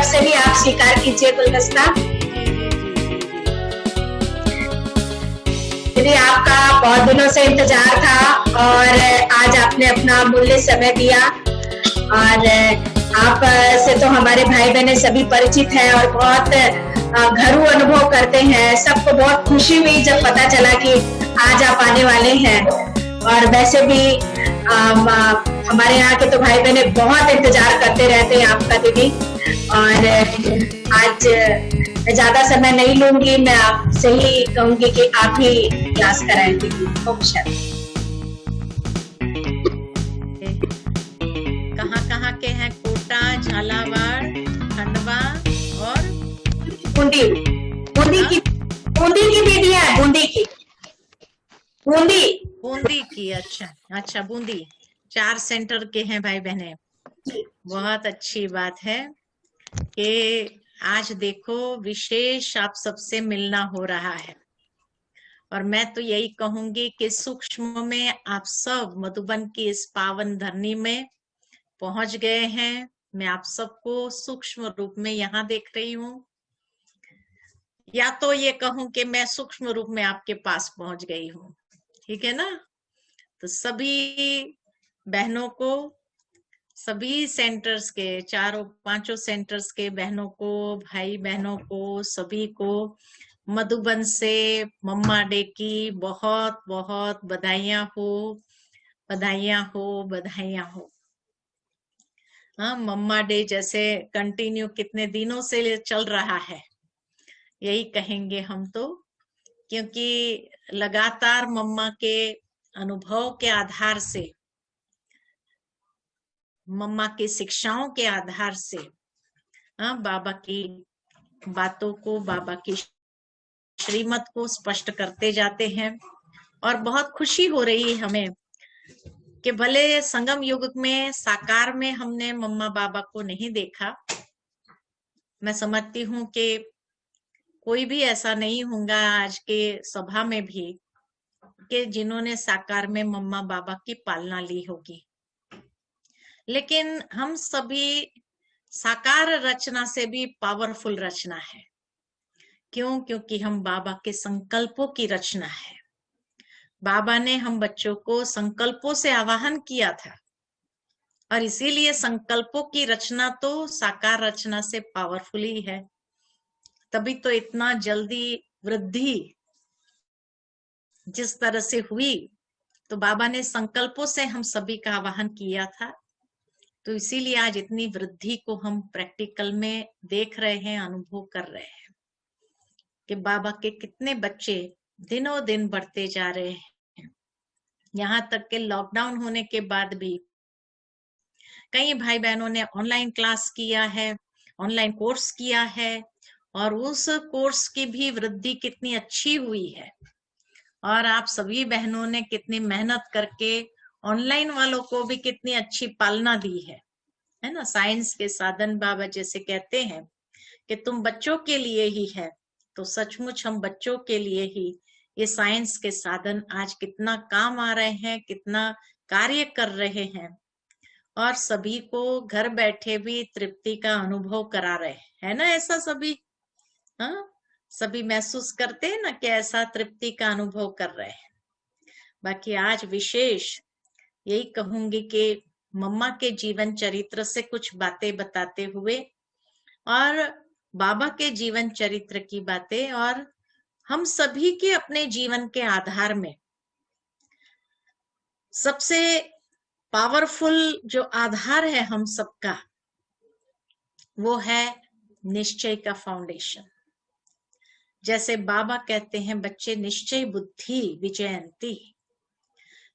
से भी आप स्वीकार कीजिए गुलदस्ता। दीदी आपका बहुत दिनों से इंतजार था और आज आपने अपना अमूल्य समय दिया और आप से तो हमारे भाई बहनें सभी परिचित हैं और बहुत घरू अनुभव करते हैं। सबको बहुत खुशी हुई जब पता चला कि आज आप आने वाले हैं और वैसे भी हमारे यहाँ के तो भाई बहनें बहुत इंतजार करते रहते हैं आपका दीदी। और आज ज्यादा समय नहीं लूंगी, मैं आपसे ही कहूंगी कि आप ही क्लास कराएं दीदी। कहाँ के हैं? कोटा, झालावाड़, खंडवा और बूंदी की दीदी है, बूंदी की। अच्छा बूंदी। 4 सेंटर के हैं भाई बहने। बहुत अच्छी बात है कि आज देखो विशेष आप सबसे मिलना हो रहा है और मैं तो यही कहूंगी कि सूक्ष्म में आप सब मधुबन की इस पावन धरनी में पहुंच गए हैं। मैं आप सबको सूक्ष्म रूप में यहाँ देख रही हूँ, या तो ये कहूं कि मैं सूक्ष्म रूप में आपके पास पहुंच गई हूँ। ठीक है ना? तो सभी बहनों को, सभी सेंटर्स के, 4-5 सेंटर्स के बहनों को, भाई बहनों को, सभी को मधुबन से मम्मा डे की बहुत बहुत बधाइयां हो। हाँ, मम्मा डे जैसे कंटिन्यू कितने दिनों से चल रहा है, यही कहेंगे हम तो, क्योंकि लगातार मम्मा के अनुभव के आधार से, मम्मा की शिक्षाओं के आधार से बाबा की बातों को, बाबा की श्रीमत को स्पष्ट करते जाते हैं। और बहुत खुशी हो रही है हमें कि भले संगम युग में साकार में हमने मम्मा बाबा को नहीं देखा, मैं समझती हूँ कि कोई भी ऐसा नहीं होगा आज के सभा में भी कि जिन्होंने साकार में मम्मा बाबा की पालना ली होगी, लेकिन हम सभी साकार रचना से भी पावरफुल रचना है। क्यों? क्योंकि हम बाबा के संकल्पों की रचना है। बाबा ने हम बच्चों को संकल्पों से आवाहन किया था और इसीलिए संकल्पों की रचना तो साकार रचना से पावरफुल ही है। तभी तो इतना जल्दी वृद्धि जिस तरह से हुई, तो बाबा ने संकल्पों से हम सभी का आवाहन किया था। तो इसीलिए आज इतनी वृद्धि को हम प्रैक्टिकल में देख रहे हैं, अनुभव कर रहे हैं कि बाबा के कितने बच्चे दिनों दिन बढ़ते जा रहे हैं। यहाँ तक कि लॉकडाउन होने के बाद भी कई भाई बहनों ने ऑनलाइन क्लास किया है, ऑनलाइन कोर्स किया है और उस कोर्स की भी वृद्धि कितनी अच्छी हुई है। और आप सभी बहनों ने कितनी मेहनत करके ऑनलाइन वालों को भी कितनी अच्छी पालना दी है ना? साइंस के साधन बाबा जैसे कहते हैं कि तुम बच्चों के लिए ही है, तो सचमुच हम बच्चों के लिए ही ये साइंस के साधन आज कितना काम आ रहे हैं, कितना कार्य कर रहे हैं और सभी को घर बैठे भी तृप्ति का अनुभव करा रहे हैं ना? ऐसा सभी सभी महसूस करते हैं ना कि ऐसा तृप्ति का अनुभव कर रहे हैं। बाकी आज विशेष यही कहूंगी कि मम्मा के जीवन चरित्र से कुछ बातें बताते हुए और बाबा के जीवन चरित्र की बातें और हम सभी के अपने जीवन के आधार में सबसे पावरफुल जो आधार है हम सबका, वो है निश्चय का फाउंडेशन। जैसे बाबा कहते हैं बच्चे निश्चय बुद्धि विजयंती,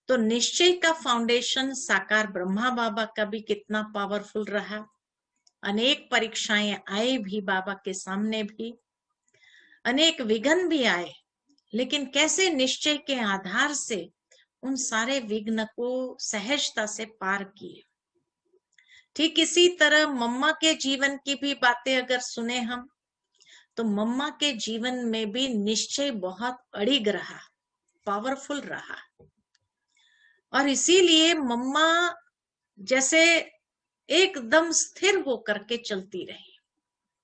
तो निश्चय का फाउंडेशन साकार ब्रह्मा बाबा का भी कितना पावरफुल रहा। अनेक परीक्षाएं आए भी, बाबा के सामने भी अनेक विघ्न भी आए, लेकिन कैसे निश्चय के आधार से उन सारे विघ्न को सहजता से पार किए। ठीक इसी तरह मम्मा के जीवन की भी बातें अगर सुने हम, तो मम्मा के जीवन में भी निश्चय बहुत अड़िग रहा, पावरफुल रहा और इसीलिए मम्मा जैसे एकदम स्थिर होकर के चलती रही।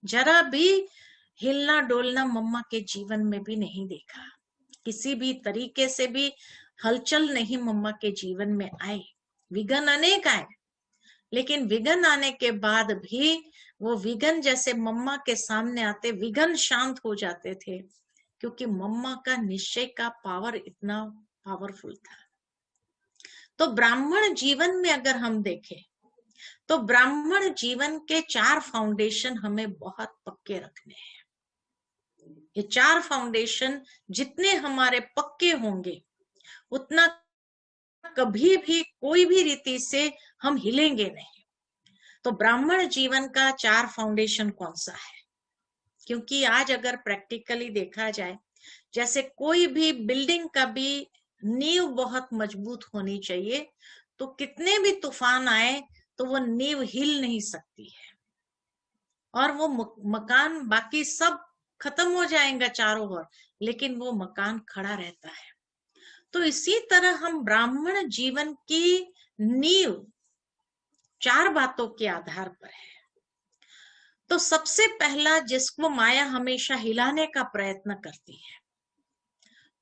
जरा भी हिलना डोलना मम्मा के जीवन में भी नहीं देखा, किसी भी तरीके से भी हलचल नहीं मम्मा के जीवन में आई। विघ्न अनेक आए, लेकिन विघ्न आने के बाद भी वो विघ्न जैसे मम्मा के सामने आते विघ्न शांत हो जाते थे, क्योंकि मम्मा का निश्चय का पावर इतना पावरफुल था। तो ब्राह्मण जीवन में अगर हम देखें तो ब्राह्मण जीवन के 4 फाउंडेशन हमें बहुत पक्के रखने हैं। ये 4 फाउंडेशन जितने हमारे पक्के होंगे उतना कभी भी कोई भी रीति से हम हिलेंगे नहीं। तो ब्राह्मण जीवन का 4 फाउंडेशन कौन सा है? क्योंकि आज अगर प्रैक्टिकली देखा जाए, जैसे कोई भी बिल्डिंग का भी नींव बहुत मजबूत होनी चाहिए, तो कितने भी तूफान आए तो वो नींव हिल नहीं सकती है, और वो मकान बाकी सब खत्म हो जाएगा चारों ओर, लेकिन वो मकान खड़ा रहता है। तो इसी तरह हम ब्राह्मण जीवन की नींव 4 बातों के आधार पर है। तो सबसे पहला जिसको माया हमेशा हिलाने का प्रयत्न करती है,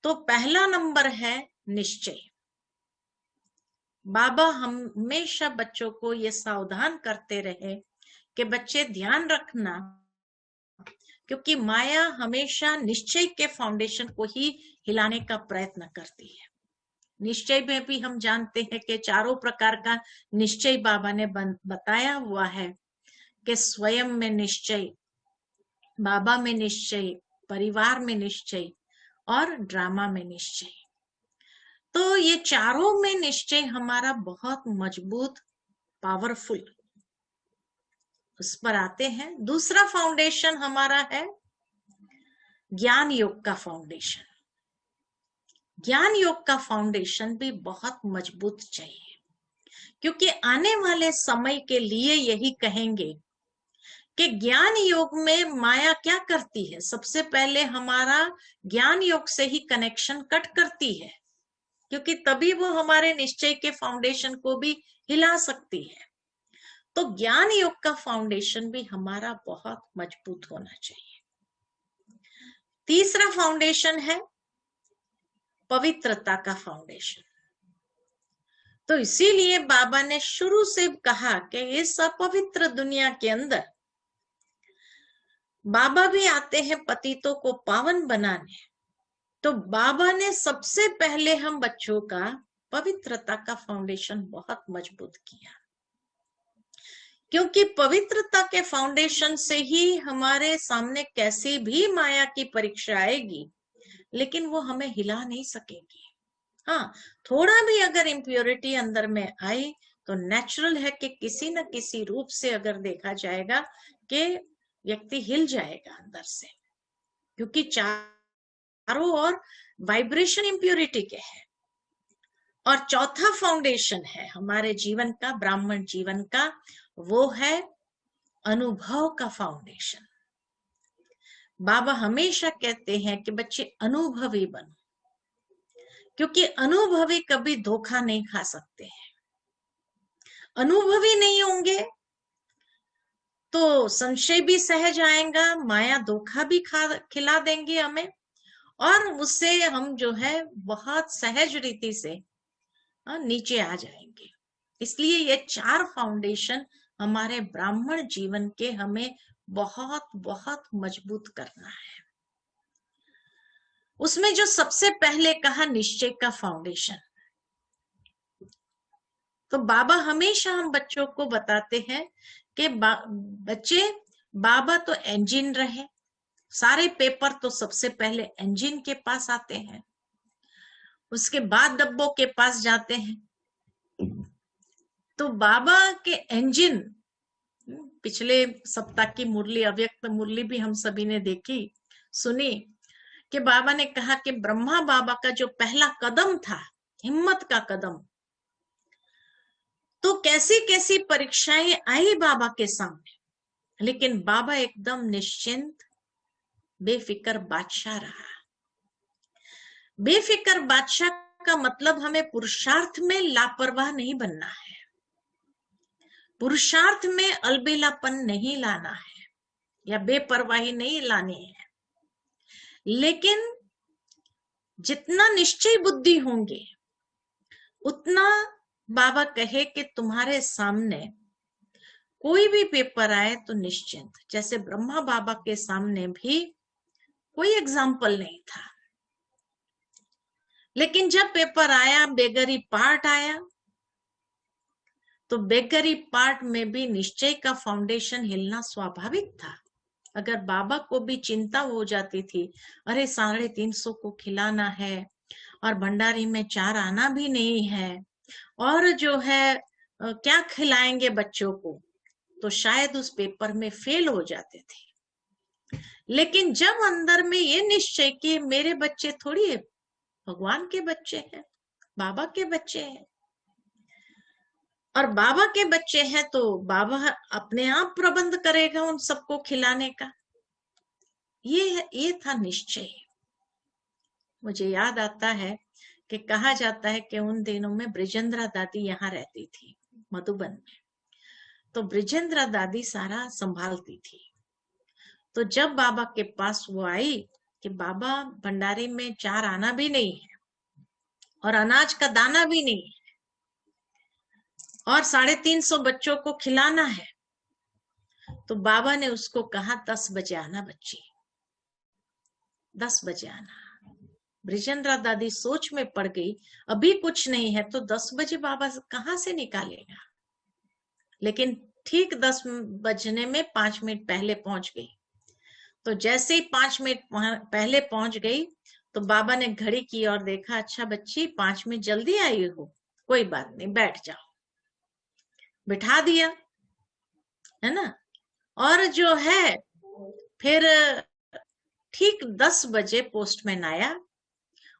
तो पहला नंबर है निश्चय। बाबा हमेशा बच्चों को ये सावधान करते रहे कि बच्चे ध्यान रखना, क्योंकि माया हमेशा निश्चय के फाउंडेशन को ही हिलाने का प्रयत्न करती है। निश्चय में भी हम जानते हैं कि 4 प्रकार का निश्चय बाबा ने बताया हुआ है कि स्वयं में निश्चय, बाबा में निश्चय, परिवार में निश्चय और ड्रामा में निश्चय। तो ये चारों में निश्चय हमारा बहुत मजबूत पावरफुल, उस पर आते हैं। दूसरा फाउंडेशन हमारा है ज्ञान योग का फाउंडेशन। ज्ञान योग का फाउंडेशन भी बहुत मजबूत चाहिए, क्योंकि आने वाले समय के लिए यही कहेंगे कि ज्ञान योग में माया क्या करती है। सबसे पहले हमारा ज्ञान योग से ही कनेक्शन कट करती है, क्योंकि तभी वो हमारे निश्चय के फाउंडेशन को भी हिला सकती है। तो ज्ञान योग का फाउंडेशन भी हमारा बहुत मजबूत होना चाहिए। तीसरा फाउंडेशन है पवित्रता का फाउंडेशन। तो इसीलिए बाबा ने शुरू से कहा कि इस अपवित्र दुनिया के अंदर बाबा भी आते हैं पतितों को पावन बनाने। तो बाबा ने सबसे पहले हम बच्चों का पवित्रता का फाउंडेशन बहुत मजबूत किया, क्योंकि पवित्रता के फाउंडेशन से ही हमारे सामने कैसी भी माया की परीक्षा आएगी, लेकिन वो हमें हिला नहीं सकेगी। हाँ, थोड़ा भी अगर इम्प्योरिटी अंदर में आई तो नेचुरल है कि किसी न किसी रूप से अगर देखा जाएगा कि व्यक्ति हिल जाएगा अंदर से, क्योंकि चारों ओर वाइब्रेशन इम्प्योरिटी के है। और चौथा फाउंडेशन है हमारे जीवन का, ब्राह्मण जीवन का, वो है अनुभव का फाउंडेशन। बाबा हमेशा कहते हैं कि बच्चे अनुभवी बनो, क्योंकि अनुभवी कभी धोखा नहीं खा सकते हैं। अनुभवी नहीं होंगे तो संशय भी सहज आएगा, माया धोखा भी खिला देंगे हमें, और उससे हम जो है बहुत सहज रीति से नीचे आ जाएंगे। इसलिए ये 4 फाउंडेशन हमारे ब्राह्मण जीवन के हमें बहुत बहुत मजबूत करना है। उसमें जो सबसे पहले कहा निश्चय का फाउंडेशन, तो बाबा हमेशा हम बच्चों को बताते हैं कि बच्चे बाबा तो इंजन रहे, सारे पेपर तो सबसे पहले इंजन के पास आते हैं, उसके बाद डब्बों के पास जाते हैं। तो बाबा के इंजन, पिछले सप्ताह की मुरली, अव्यक्त मुरली भी हम सभी ने देखी सुनी, कि बाबा ने कहा कि ब्रह्मा बाबा का जो पहला कदम था, हिम्मत का कदम, तो कैसी कैसी परीक्षाएं आई बाबा के सामने, लेकिन बाबा एकदम निश्चिंत बेफिक्र बादशाह रहा। बेफिक्र बादशाह का मतलब हमें पुरुषार्थ में लापरवाह नहीं बनना है, पुरुषार्थ में अलबेलापन नहीं लाना है। या बेपरवाही नहीं लानी है, लेकिन जितना निश्चय बुद्धि होंगे उतना बाबा कहे कि तुम्हारे सामने कोई भी पेपर आए तो निश्चिंत। जैसे ब्रह्मा बाबा के सामने भी कोई एग्जाम्पल नहीं था, लेकिन जब पेपर आया, बेगरी पार्ट आया, तो बेगरी पार्ट में भी निश्चय का फाउंडेशन हिलना स्वाभाविक था। अगर बाबा को भी चिंता हो जाती थी, अरे 350 को खिलाना है और भंडारी में 4 आना भी नहीं है, और जो है क्या खिलाएंगे बच्चों को, तो शायद उस पेपर में फेल हो जाते थे। लेकिन जब अंदर में ये निश्चय कि मेरे बच्चे थोड़ी है, भगवान के बच्चे हैं, बाबा के बच्चे हैं, और बाबा के बच्चे हैं तो बाबा अपने आप प्रबंध करेगा उन सबको खिलाने का। ये था निश्चय। मुझे याद आता है कि कहा जाता है कि उन दिनों में ब्रिजेंद्रा दादी यहाँ रहती थी मधुबन में, तो ब्रिजेंद्रा दादी सारा संभालती थी। तो जब बाबा के पास वो आई कि बाबा भंडारी में 4 आना भी नहीं है और अनाज का दाना भी नहीं है और 350 बच्चों को खिलाना है, तो बाबा ने उसको कहा 10 बजे आना बच्ची, 10 बजे आना। ब्रिजेंद्रा दादी सोच में पड़ गई, अभी कुछ नहीं है तो 10 बजे बाबा कहाँ से निकालेगा। लेकिन ठीक 10 बजने में 5 मिनट पहले पहुंच गई। तो जैसे ही 5 मिनट पहले पहुंच गई तो बाबा ने घड़ी की और देखा, अच्छा बच्ची 5 मिनट जल्दी आई हो, कोई बात नहीं, बैठ जाओ। बिठा दिया, है ना। और जो है फिर ठीक 10 बजे पोस्टमैन आया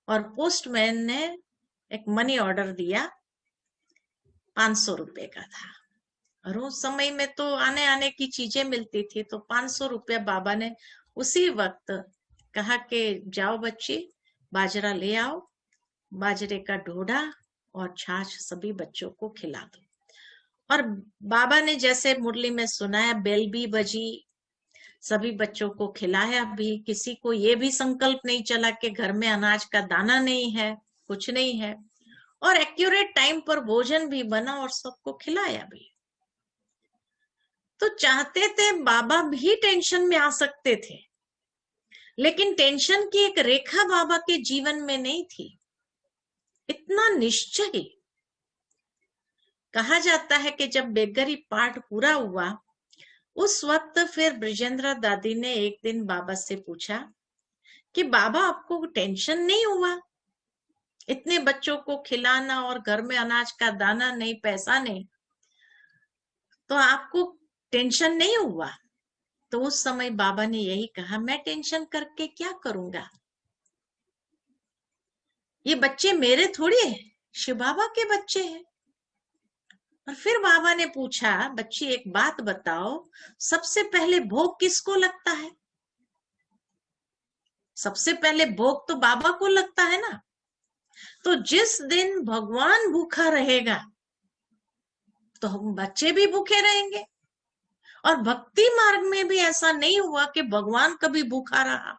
और पोस्टमैन ने एक मनी ऑर्डर दिया, 500 रुपए का था। और उस समय में तो आने आने की चीजें मिलती थी, तो 500 रुपया बाबा ने उसी वक्त कहा कि जाओ बच्ची बाजरा ले आओ, बाजरे का ढोढा और छाछ सभी बच्चों को खिला दो। और बाबा ने जैसे मुरली में सुनाया, बेल भी बजी, सभी बच्चों को खिलाया भी। किसी को ये भी संकल्प नहीं चला कि घर में अनाज का दाना नहीं है, कुछ नहीं है, और एक्यूरेट टाइम पर भोजन भी बना और सबको खिलाया भी। तो चाहते थे बाबा भी टेंशन में आ सकते थे, लेकिन टेंशन की एक रेखा बाबा के जीवन में नहीं थी। इतना निश्चय। कहा जाता है कि जब बेगरी पाठ पूरा हुआ उस वक्त फिर ब्रिजेंद्रा दादी ने एक दिन बाबा से पूछा कि बाबा आपको टेंशन नहीं हुआ, इतने बच्चों को खिलाना और घर में अनाज का दाना नहीं, पैसा नहीं, तो आपको टेंशन नहीं हुआ? तो उस समय बाबा ने यही कहा, मैं टेंशन करके क्या करूंगा, ये बच्चे मेरे थोड़ी है, शिव बाबा के बच्चे हैं। और फिर बाबा ने पूछा, बच्ची एक बात बताओ, सबसे पहले भोग किसको लगता है? सबसे पहले भोग तो बाबा को लगता है ना। तो जिस दिन भगवान भूखा रहेगा तो हम बच्चे भी भूखे रहेंगे। और भक्ति मार्ग में भी ऐसा नहीं हुआ कि भगवान कभी भूखा रहा,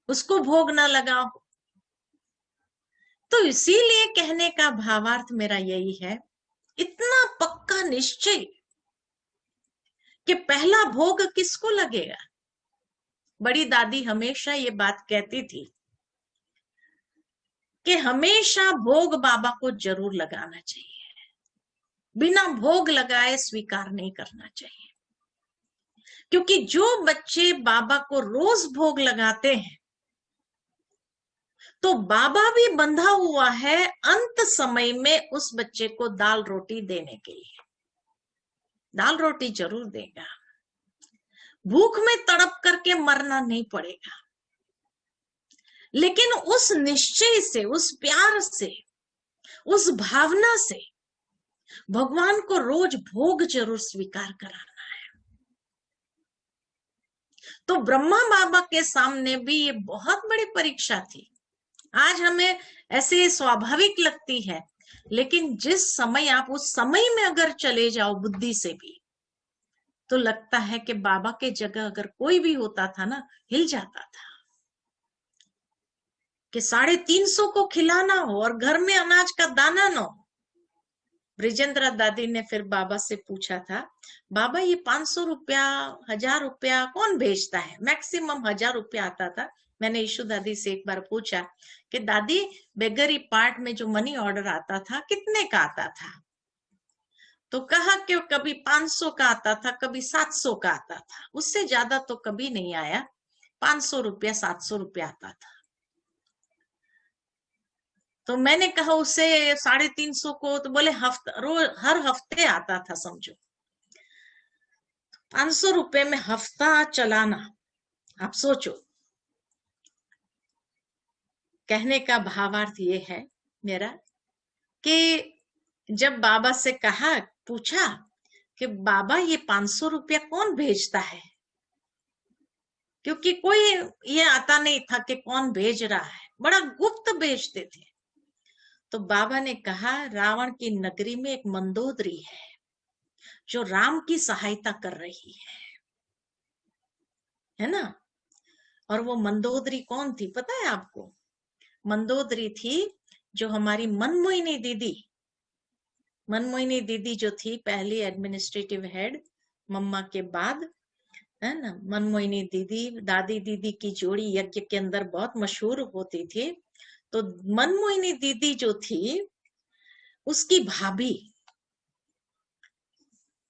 उसको भोग ना लगा हो। तो इसीलिए कहने का भावार्थ मेरा यही है, इतना पक्का निश्चय कि पहला भोग किसको लगेगा। बड़ी दादी हमेशा ये बात कहती थी कि हमेशा भोग बाबा को जरूर लगाना चाहिए, बिना भोग लगाए स्वीकार नहीं करना चाहिए। क्योंकि जो बच्चे बाबा को रोज भोग लगाते हैं तो बाबा भी बंधा हुआ है अंत समय में उस बच्चे को दाल रोटी देने के लिए। दाल रोटी जरूर देगा, भूख में तड़प करके मरना नहीं पड़ेगा, लेकिन उस निश्चय से, उस प्यार से, उस भावना से भगवान को रोज भोग जरूर स्वीकार कराना है। तो ब्रह्मा बाबा के सामने भी ये बहुत बड़ी परीक्षा थी। आज हमें ऐसे स्वाभाविक लगती है, लेकिन जिस समय आप उस समय में अगर चले जाओ बुद्धि से भी, तो लगता है कि बाबा के जगह अगर कोई भी होता था ना, हिल जाता था। कि 350 को खिलाना हो और घर में अनाज का दाना न हो। ब्रिजेंद्र दादी ने फिर बाबा से पूछा था, बाबा ये 500 रुपया, 1000 रुपया कौन भेजता है? मैक्सिमम 1000 रुपया आता था। मैंने ईशु दादी से एक बार पूछा कि दादी, बेगरी पार्ट में जो मनी ऑर्डर आता था कितने का आता था? तो कहा कि कभी 500 का आता था, कभी 700 का आता था, उससे ज्यादा तो कभी नहीं आया। 500 रुपया, 700 रुपया आता था। तो मैंने कहा उससे 350 को, तो बोले रोज हर हफ्ते आता था समझो। 500 रुपए में हफ्ता चलाना, आप सोचो। कहने का भावार्थ ये है मेरा कि जब बाबा से कहा, पूछा कि बाबा ये 500 रुपया कौन भेजता है, क्योंकि कोई ये आता नहीं था कि कौन भेज रहा है, बड़ा गुप्त भेजते थे। तो बाबा ने कहा, रावण की नगरी में एक मंदोदरी है जो राम की सहायता कर रही है ना। और वो मंदोदरी कौन थी पता है आपको? मंदोदरी थी जो हमारी मनमोहिनी दीदी, मनमोहिनी दीदी जो थी पहली एडमिनिस्ट्रेटिव हेड मम्मा के बाद, है ना। मनमोहिनी दीदी, दादी दीदी की जोड़ी यज्ञ के अंदर बहुत मशहूर होती थी। तो मनमोहिनी दीदी जो थी उसकी भाभी,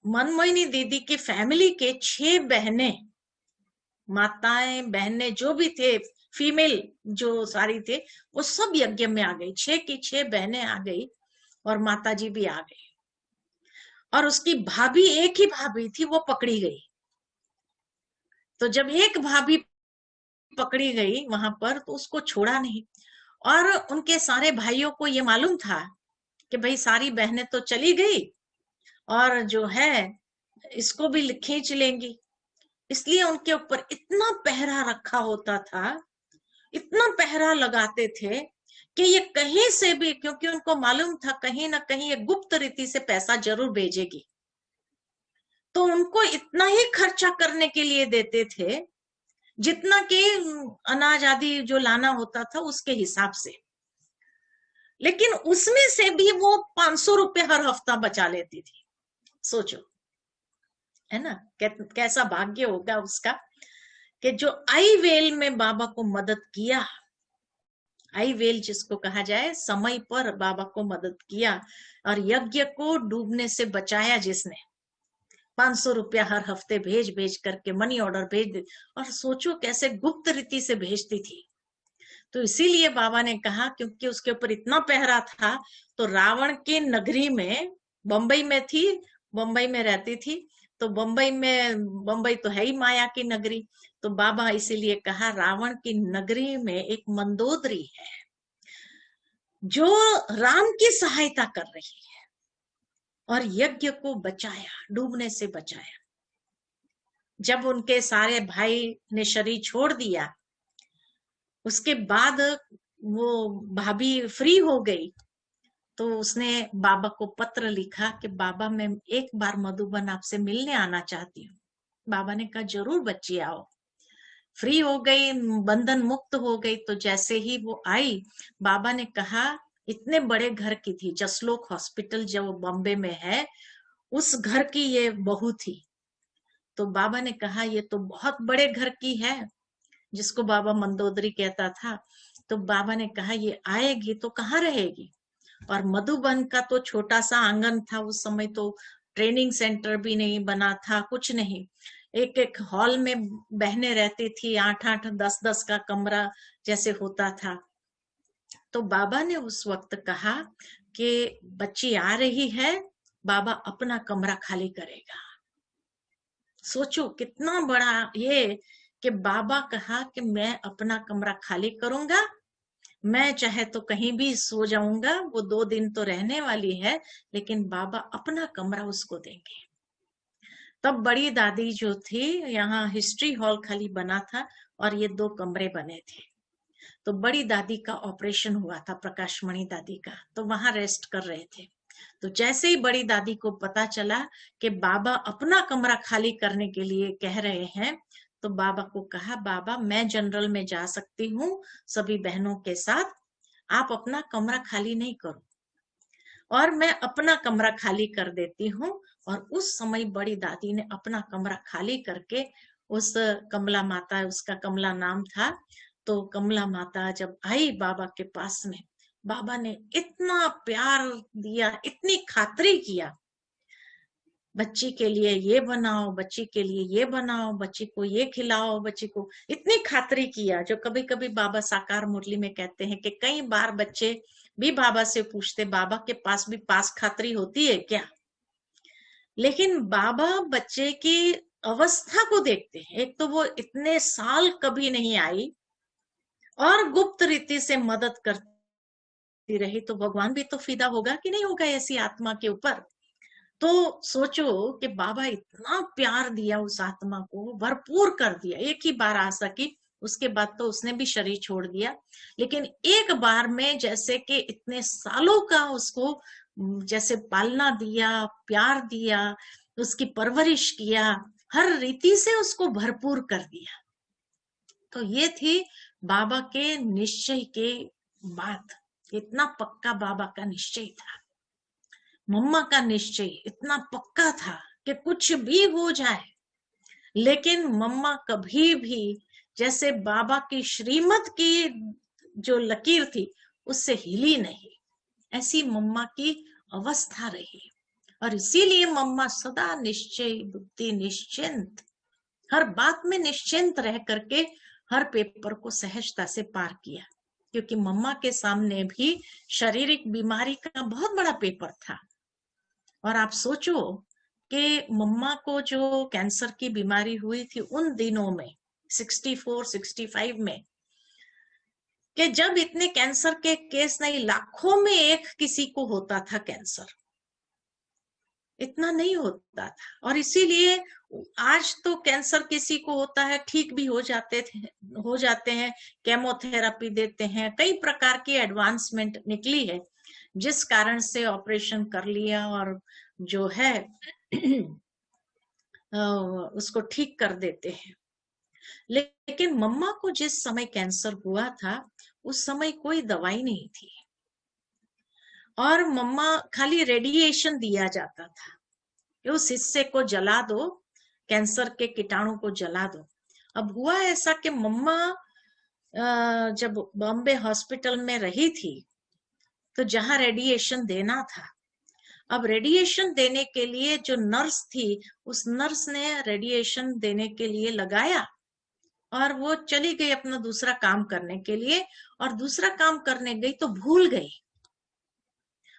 मनमोहिनी दीदी की फैमिली के 6 बहनें, माताएं बहनें जो भी थे, फीमेल जो सारी थे, वो सब यज्ञ में आ गई। 6 की 6 बहनें आ गई और माताजी भी आ गई। और उसकी भाभी, एक ही भाभी थी, वो पकड़ी गई। तो जब एक भाभी पकड़ी गई वहां पर, तो उसको छोड़ा नहीं। और उनके सारे भाइयों को ये मालूम था कि भाई सारी बहनें तो चली गई और जो है इसको भी खींच लेंगी, इसलिए उनके ऊपर इतना पहरा रखा होता था, इतना पहरा लगाते थे कि ये कहीं से भी, क्योंकि उनको मालूम था कहीं ना कहीं ये गुप्त रीति से पैसा जरूर भेजेगी, तो उनको इतना ही खर्चा करने के लिए देते थे जितना कि अनाज आदि जो लाना होता था उसके हिसाब से। लेकिन उसमें से भी वो 500 रुपए हर हफ्ता बचा लेती थी। सोचो, है ना, कैसा भाग्य होगा उसका कि जो आई वेल में बाबा को मदद किया। आई वेल जिसको कहा जाए, समय पर बाबा को मदद किया और यज्ञ को डूबने से बचाया जिसने। 500 रुपया हर हफ्ते भेज भेज करके मनी ऑर्डर भेज दे, और सोचो कैसे गुप्त रीति से भेजती थी। तो इसीलिए बाबा ने कहा, क्योंकि उसके ऊपर इतना पहरा था, तो रावण की नगरी में, बंबई में थी, बंबई में रहती थी, तो बंबई तो है ही माया की नगरी। तो बाबा इसीलिए कहा, रावण की नगरी में एक मंदोदरी है जो राम की सहायता कर रही है और यज्ञ को बचाया, डूबने से बचाया। जब उनके सारे भाई ने शरीर छोड़ दिया, उसके बाद वो भाभी फ्री हो गई, तो उसने बाबा को पत्र लिखा कि बाबा मैं एक बार मधुबन आपसे मिलने आना चाहती हूँ। बाबा ने कहा जरूर बच्ची आओ। फ्री हो गई, बंधन मुक्त हो गई। तो जैसे ही वो आई, बाबा ने कहा, इतने बड़े घर की थी, जसलोक हॉस्पिटल जो बॉम्बे में है, उस घर की ये बहू थी। तो बाबा ने कहा ये तो बहुत बड़े घर की है, जिसको बाबा मंदोदरी कहता था। तो बाबा ने कहा ये आएगी तो कहाँ रहेगी? और मधुबन का तो छोटा सा आंगन था उस समय, तो ट्रेनिंग सेंटर भी नहीं बना था, कुछ नहीं। एक एक हॉल में बहनें रहती थी, 8-8, 10-10 का कमरा जैसे होता था। तो बाबा ने उस वक्त कहा कि बच्ची आ रही है, बाबा अपना कमरा खाली करेगा। सोचो कितना बड़ा ये कि बाबा कहा कि मैं अपना कमरा खाली करूंगा, मैं चाहे तो कहीं भी सो जाऊंगा, वो 2 दिन तो रहने वाली है, लेकिन बाबा अपना कमरा उसको देंगे। तब बड़ी दादी जो थी, यहाँ हिस्ट्री हॉल खाली बना था और ये 2 कमरे बने थे। तो बड़ी दादी का ऑपरेशन हुआ था, प्रकाशमणि दादी का, तो वहां रेस्ट कर रहे थे। तो जैसे ही बड़ी दादी को पता चला कि बाबा अपना कमरा खाली करने के लिए कह रहे हैं, तो बाबा को कहा, बाबा मैं जनरल में जा सकती हूँ सभी बहनों के साथ, आप अपना कमरा खाली नहीं करो। और मैं अपना कमरा खाली कर देती हूँ। और उस समय बड़ी दादी ने अपना कमरा खाली करके उस कमला माता, उसका कमला नाम था, तो कमला माता जब आई बाबा के पास में, बाबा ने इतना प्यार दिया, इतनी खातिरी किया, बच्ची के लिए ये बनाओ, बच्ची के लिए ये बनाओ, बच्ची को ये खिलाओ, बच्ची को इतनी खातिरी किया। जो कभी कभी बाबा साकार मुरली में कहते हैं कि कई बार बच्चे भी बाबा से पूछते, बाबा के पास भी पास खातिरी होती है क्या? लेकिन बाबा बच्चे की अवस्था को देखते हैं। एक तो वो इतने साल कभी नहीं आई और गुप्त रीति से मदद करती रही, तो भगवान भी तो फिदा होगा कि नहीं होगा ऐसी आत्मा के ऊपर। तो सोचो कि बाबा इतना प्यार दिया उस आत्मा को, भरपूर कर दिया। एक ही बार आ सकी, उसके बाद तो उसने भी शरीर छोड़ दिया, लेकिन एक बार में जैसे कि इतने सालों का उसको जैसे पालना दिया, प्यार दिया, उसकी परवरिश किया, हर रीति से उसको भरपूर कर दिया। तो ये थी बाबा के निश्चय के बात। इतना पक्का बाबा का निश्चय था। मम्मा का निश्चय इतना पक्का था कि कुछ भी हो जाए, लेकिन मम्मा कभी भी जैसे बाबा की श्रीमत की जो लकीर थी उससे हिली नहीं। ऐसी मम्मा की अवस्था रही। और इसीलिए मम्मा सदा निश्चय बुद्धि निश्चिंत, हर बात में निश्चिंत रह करके हर पेपर को सहजता से पार किया। क्योंकि मम्मा के सामने भी शारीरिक बीमारी का बहुत बड़ा पेपर था। और आप सोचो कि मम्मा को जो कैंसर की बीमारी हुई थी उन दिनों में 64-65 में, कि जब इतने कैंसर के केस नहीं, लाखों में एक किसी को होता था कैंसर, इतना नहीं होता था। और इसीलिए आज तो कैंसर किसी को होता है ठीक भी हो जाते हैं, केमोथेरेपी देते हैं, कई प्रकार की एडवांसमेंट निकली है, जिस कारण से ऑपरेशन कर लिया और जो है उसको ठीक कर देते हैं। लेकिन मम्मा को जिस समय कैंसर हुआ था उस समय कोई दवाई नहीं थी, और मम्मा खाली रेडिएशन दिया जाता था, उस हिस्से को जला दो, कैंसर के कीटाणु को जला दो। अब हुआ ऐसा कि मम्मा जब बॉम्बे हॉस्पिटल में रही थी तो जहां रेडिएशन देना था, अब रेडिएशन देने के लिए जो नर्स थी, उस नर्स ने रेडिएशन देने के लिए लगाया और वो चली गई अपना दूसरा काम करने के लिए, और दूसरा काम करने गई तो भूल गई,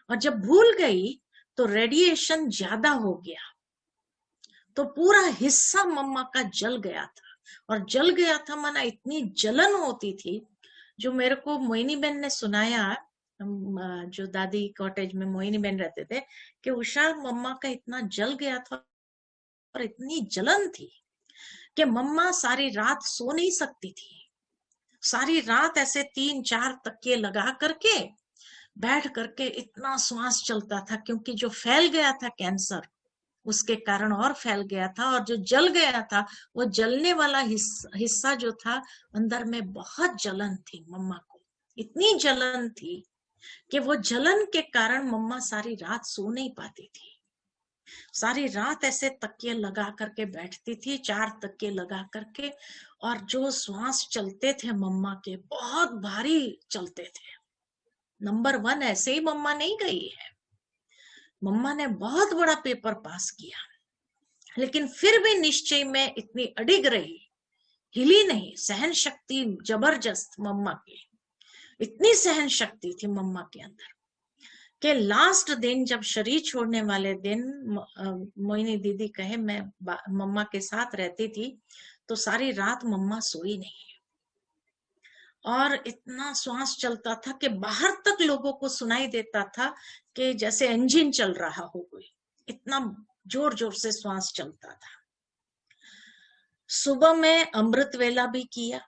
और जब भूल गई तो रेडिएशन ज्यादा हो गया, तो पूरा हिस्सा मम्मा का जल गया था। और जल गया था माना इतनी जलन होती थी, जो मेरे को मोहिनी बहन ने सुनाया, जो दादी कॉटेज में मोहिनी बहन रहते थे, कि उषा मम्मा का इतना जल गया था और इतनी जलन थी कि मम्मा सारी रात सो नहीं सकती थी। सारी रात ऐसे 3-4 तकिए लगा करके बैठ करके इतना श्वास चलता था, क्योंकि जो फैल गया था कैंसर उसके कारण और फैल गया था, और जो जल गया था वो जलने वाला हिस्सा जो था अंदर में बहुत जलन थी। मम्मा को इतनी जलन थी कि वो जलन के कारण मम्मा सारी रात सो नहीं पाती थी। सारी रात ऐसे तकिए लगा करके बैठती थी, 4 तकिए लगा करके, और जो श्वास चलते थे मम्मा के बहुत भारी चलते थे। नंबर 1 ऐसे ही मम्मा नहीं गई है, मम्मा ने बहुत बड़ा पेपर पास किया, लेकिन फिर भी निश्चय में इतनी अडिग रही, हिली नहीं। सहन शक्ति जबरदस्त मम्मा की, इतनी सहन शक्ति थी मम्मा के अंदर कि लास्ट दिन जब शरीर छोड़ने वाले दिन, मोहिनी दीदी कहे मैं मम्मा के साथ रहती थी, तो सारी रात मम्मा सोई नहीं, और इतना श्वास चलता था कि बाहर तक लोगों को सुनाई देता था कि जैसे इंजन चल रहा हो कोई, इतना जोर जोर से श्वास चलता था। सुबह में अमृत वेला भी किया।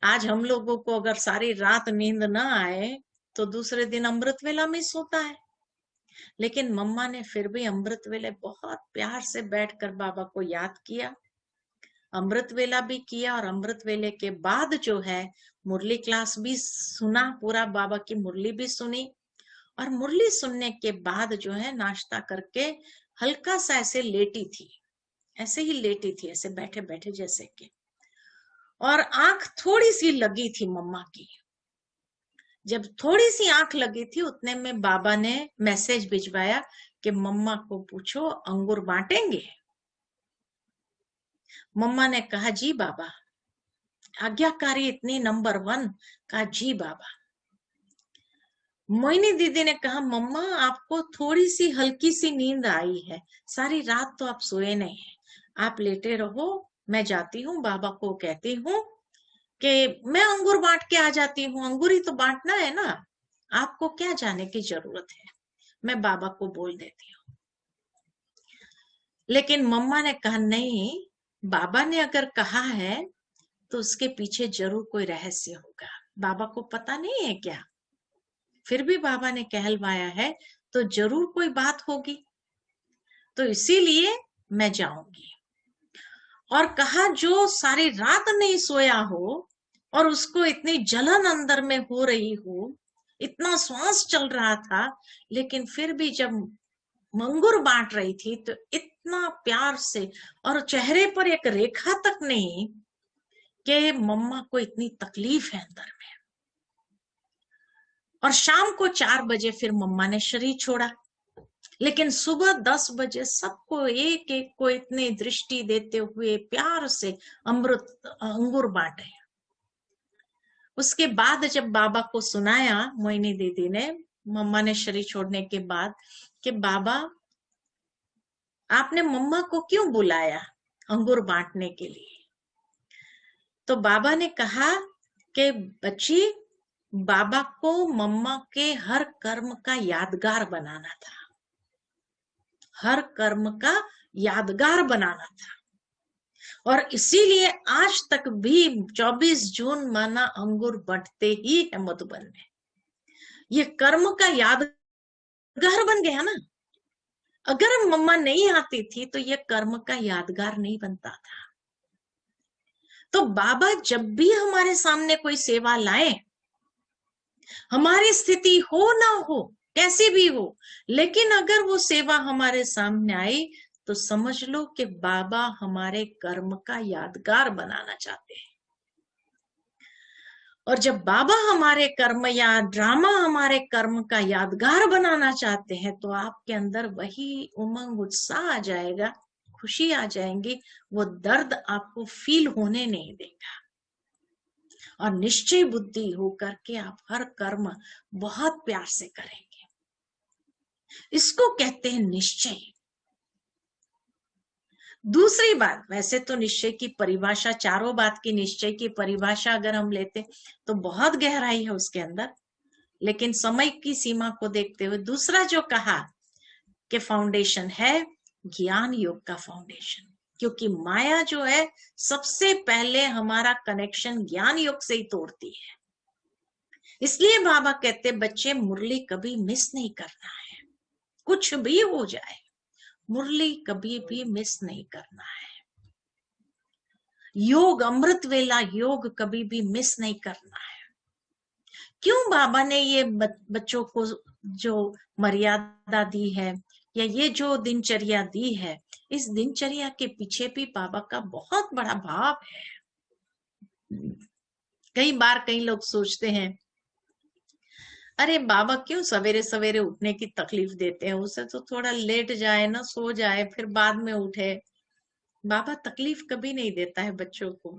आज हम लोगों को अगर सारी रात नींद ना आए तो दूसरे दिन अमृत वेला में सोता है, लेकिन मम्मा ने फिर भी अमृत वेले बहुत प्यार से बैठकर बाबा को याद किया, अमृत वेला भी किया, और अमृत वेले के बाद जो है मुरली क्लास भी सुना, पूरा बाबा की मुरली भी सुनी, और मुरली सुनने के बाद जो है नाश्ता करके हल्का सा ऐसे लेटी थी, ऐसे ही लेटी थी, ऐसे बैठे बैठे जैसे कि, और आंख थोड़ी सी लगी थी मम्मा की। जब थोड़ी सी आंख लगी थी उतने में बाबा ने मैसेज भिजवाया कि मम्मा को पूछो अंगूर बांटेंगे। मम्मा ने कहा जी बाबा, आज्ञाकारी इतनी नंबर 1, कहा जी बाबा। मोइनी दीदी ने कहा मम्मा आपको थोड़ी सी हल्की सी नींद आई है, सारी रात तो आप सोए नहीं हैं, आप लेटे रहो, मैं जाती हूँ बाबा को कहती हूँ कि मैं अंगूर बांट के आ जाती हूँ, अंगूर ही तो बांटना है ना, आपको क्या जाने की जरूरत है, मैं बाबा को बोल देती हूँ। लेकिन मम्मा ने कहा नहीं, बाबा ने अगर कहा है तो उसके पीछे जरूर कोई रहस्य होगा, बाबा को पता नहीं है क्या, फिर भी बाबा ने कहलवाया है तो जरूर कोई बात होगी, तो इसीलिए मैं जाऊंगी। और कहा जो सारी रात नहीं सोया हो और उसको इतनी जलन अंदर में हो रही हो, इतना श्वास चल रहा था, लेकिन फिर भी जब अंगूर बांट रही थी तो इतना प्यार से, और चेहरे पर एक रेखा तक नहीं कि मम्मा को इतनी तकलीफ है अंदर में। और शाम को 4 बजे फिर मम्मा ने शरीर छोड़ा, लेकिन सुबह 10 बजे सबको एक एक को इतनी दृष्टि देते हुए प्यार से अमृत अंगूर बांटे। उसके बाद जब बाबा को सुनाया मोइनी दीदी ने, मम्मा ने शरीर छोड़ने के बाद, कि बाबा आपने मम्मा को क्यों बुलाया अंगूर बांटने के लिए, तो बाबा ने कहा कि बच्ची, बाबा को मम्मा के हर कर्म का यादगार बनाना था, हर कर्म का यादगार बनाना था, और इसीलिए आज तक भी 24 जून माना अंगूर बंटते ही है मधुबन में। ये कर्म का यादगार बन गया ना, अगर मम्मा नहीं आती थी तो ये कर्म का यादगार नहीं बनता था। तो बाबा जब भी हमारे सामने कोई सेवा लाए, हमारी स्थिति हो ना हो, कैसी भी हो, लेकिन अगर वो सेवा हमारे सामने आई तो समझ लो कि बाबा हमारे कर्म का यादगार बनाना चाहते हैं। और जब बाबा हमारे कर्म या ड्रामा हमारे कर्म का यादगार बनाना चाहते हैं तो आपके अंदर वही उमंग उत्साह आ जाएगा, खुशी आ जाएंगी, वो दर्द आपको फील होने नहीं देगा, और निश्चय बुद्धि होकर के आप हर कर्म बहुत प्यार से करेंगे। इसको कहते हैं निश्चय। दूसरी बात, वैसे तो निश्चय की परिभाषा, चारों बात की निश्चय की परिभाषा अगर हम लेते तो बहुत गहराई है उसके अंदर, लेकिन समय की सीमा को देखते हुए दूसरा जो कहा कि फाउंडेशन है ज्ञान योग का फाउंडेशन, क्योंकि माया जो है सबसे पहले हमारा कनेक्शन ज्ञान योग से ही तोड़ती है। इसलिए बाबा कहते बच्चे मुरली कभी मिस नहीं करना है, कुछ भी हो जाए मुरली कभी भी मिस नहीं करना है, योग अमृत वेला योग कभी भी मिस नहीं करना है। क्यों बाबा ने ये बच्चों को जो मर्यादा दी है या ये जो दिनचर्या दी है, इस दिनचर्या के पीछे भी बाबा का बहुत बड़ा भाव है। कई बार कई लोग सोचते हैं अरे बाबा क्यों सवेरे सवेरे उठने की तकलीफ देते हैं, उसे तो थोड़ा लेट जाए ना, सो जाए फिर बाद में उठे। बाबा तकलीफ कभी नहीं देता है बच्चों को,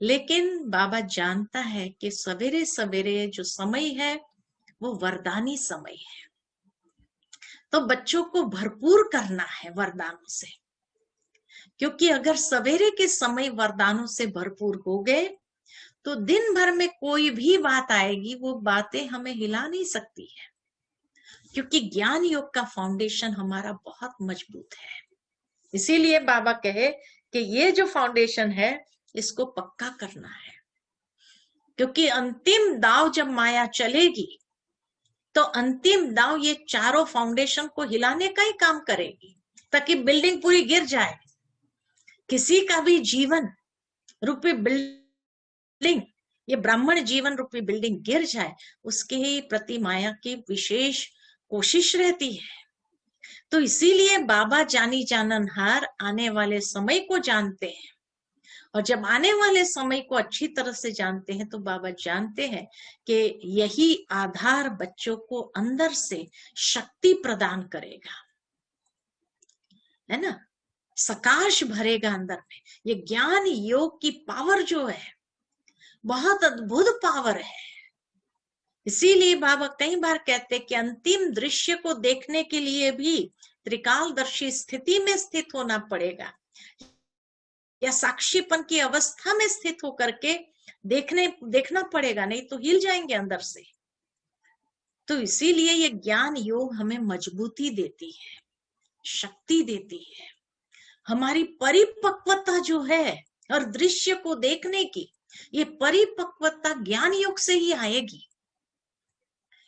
लेकिन बाबा जानता है कि सवेरे सवेरे जो समय है वो वरदानी समय है, तो बच्चों को भरपूर करना है वरदानों से, क्योंकि अगर सवेरे के समय वरदानों से भरपूर हो गए तो दिन भर में कोई भी बात आएगी, वो बातें हमें हिला नहीं सकती है, क्योंकि ज्ञान योग का फाउंडेशन हमारा बहुत मजबूत है। इसीलिए बाबा कहे कि ये जो फाउंडेशन है इसको पक्का करना है, क्योंकि अंतिम दाव जब माया चलेगी तो अंतिम दाव ये चारों फाउंडेशन को हिलाने का ही काम करेगी, ताकि बिल्डिंग पूरी गिर जाए। किसी का भी जीवन रूपी बिल्डिंग, ये ब्राह्मण जीवन रूपी बिल्डिंग गिर जाए, उसके ही प्रति माया की विशेष कोशिश रहती है। तो इसीलिए बाबा जानी जाननहार आने वाले समय को जानते हैं, और जब आने वाले समय को अच्छी तरह से जानते हैं तो बाबा जानते हैं कि यही आधार बच्चों को अंदर से शक्ति प्रदान करेगा, है ना, सकाश भरेगा अंदर में। ये ज्ञान योग की पावर जो है बहुत अद्भुत पावर है। इसीलिए बाबा कई बार कहते हैं कि अंतिम दृश्य को देखने के लिए भी त्रिकालदर्शी स्थिति में स्थित होना पड़ेगा, या साक्षीपन की अवस्था में स्थित होकर के देखना पड़ेगा, नहीं तो हिल जाएंगे अंदर से। तो इसीलिए ये ज्ञान योग हमें मजबूती देती है, शक्ति देती है। हमारी परिपक्वता जो है और दृश्य को देखने की, ये परिपक्वता ज्ञान योग से ही आएगी।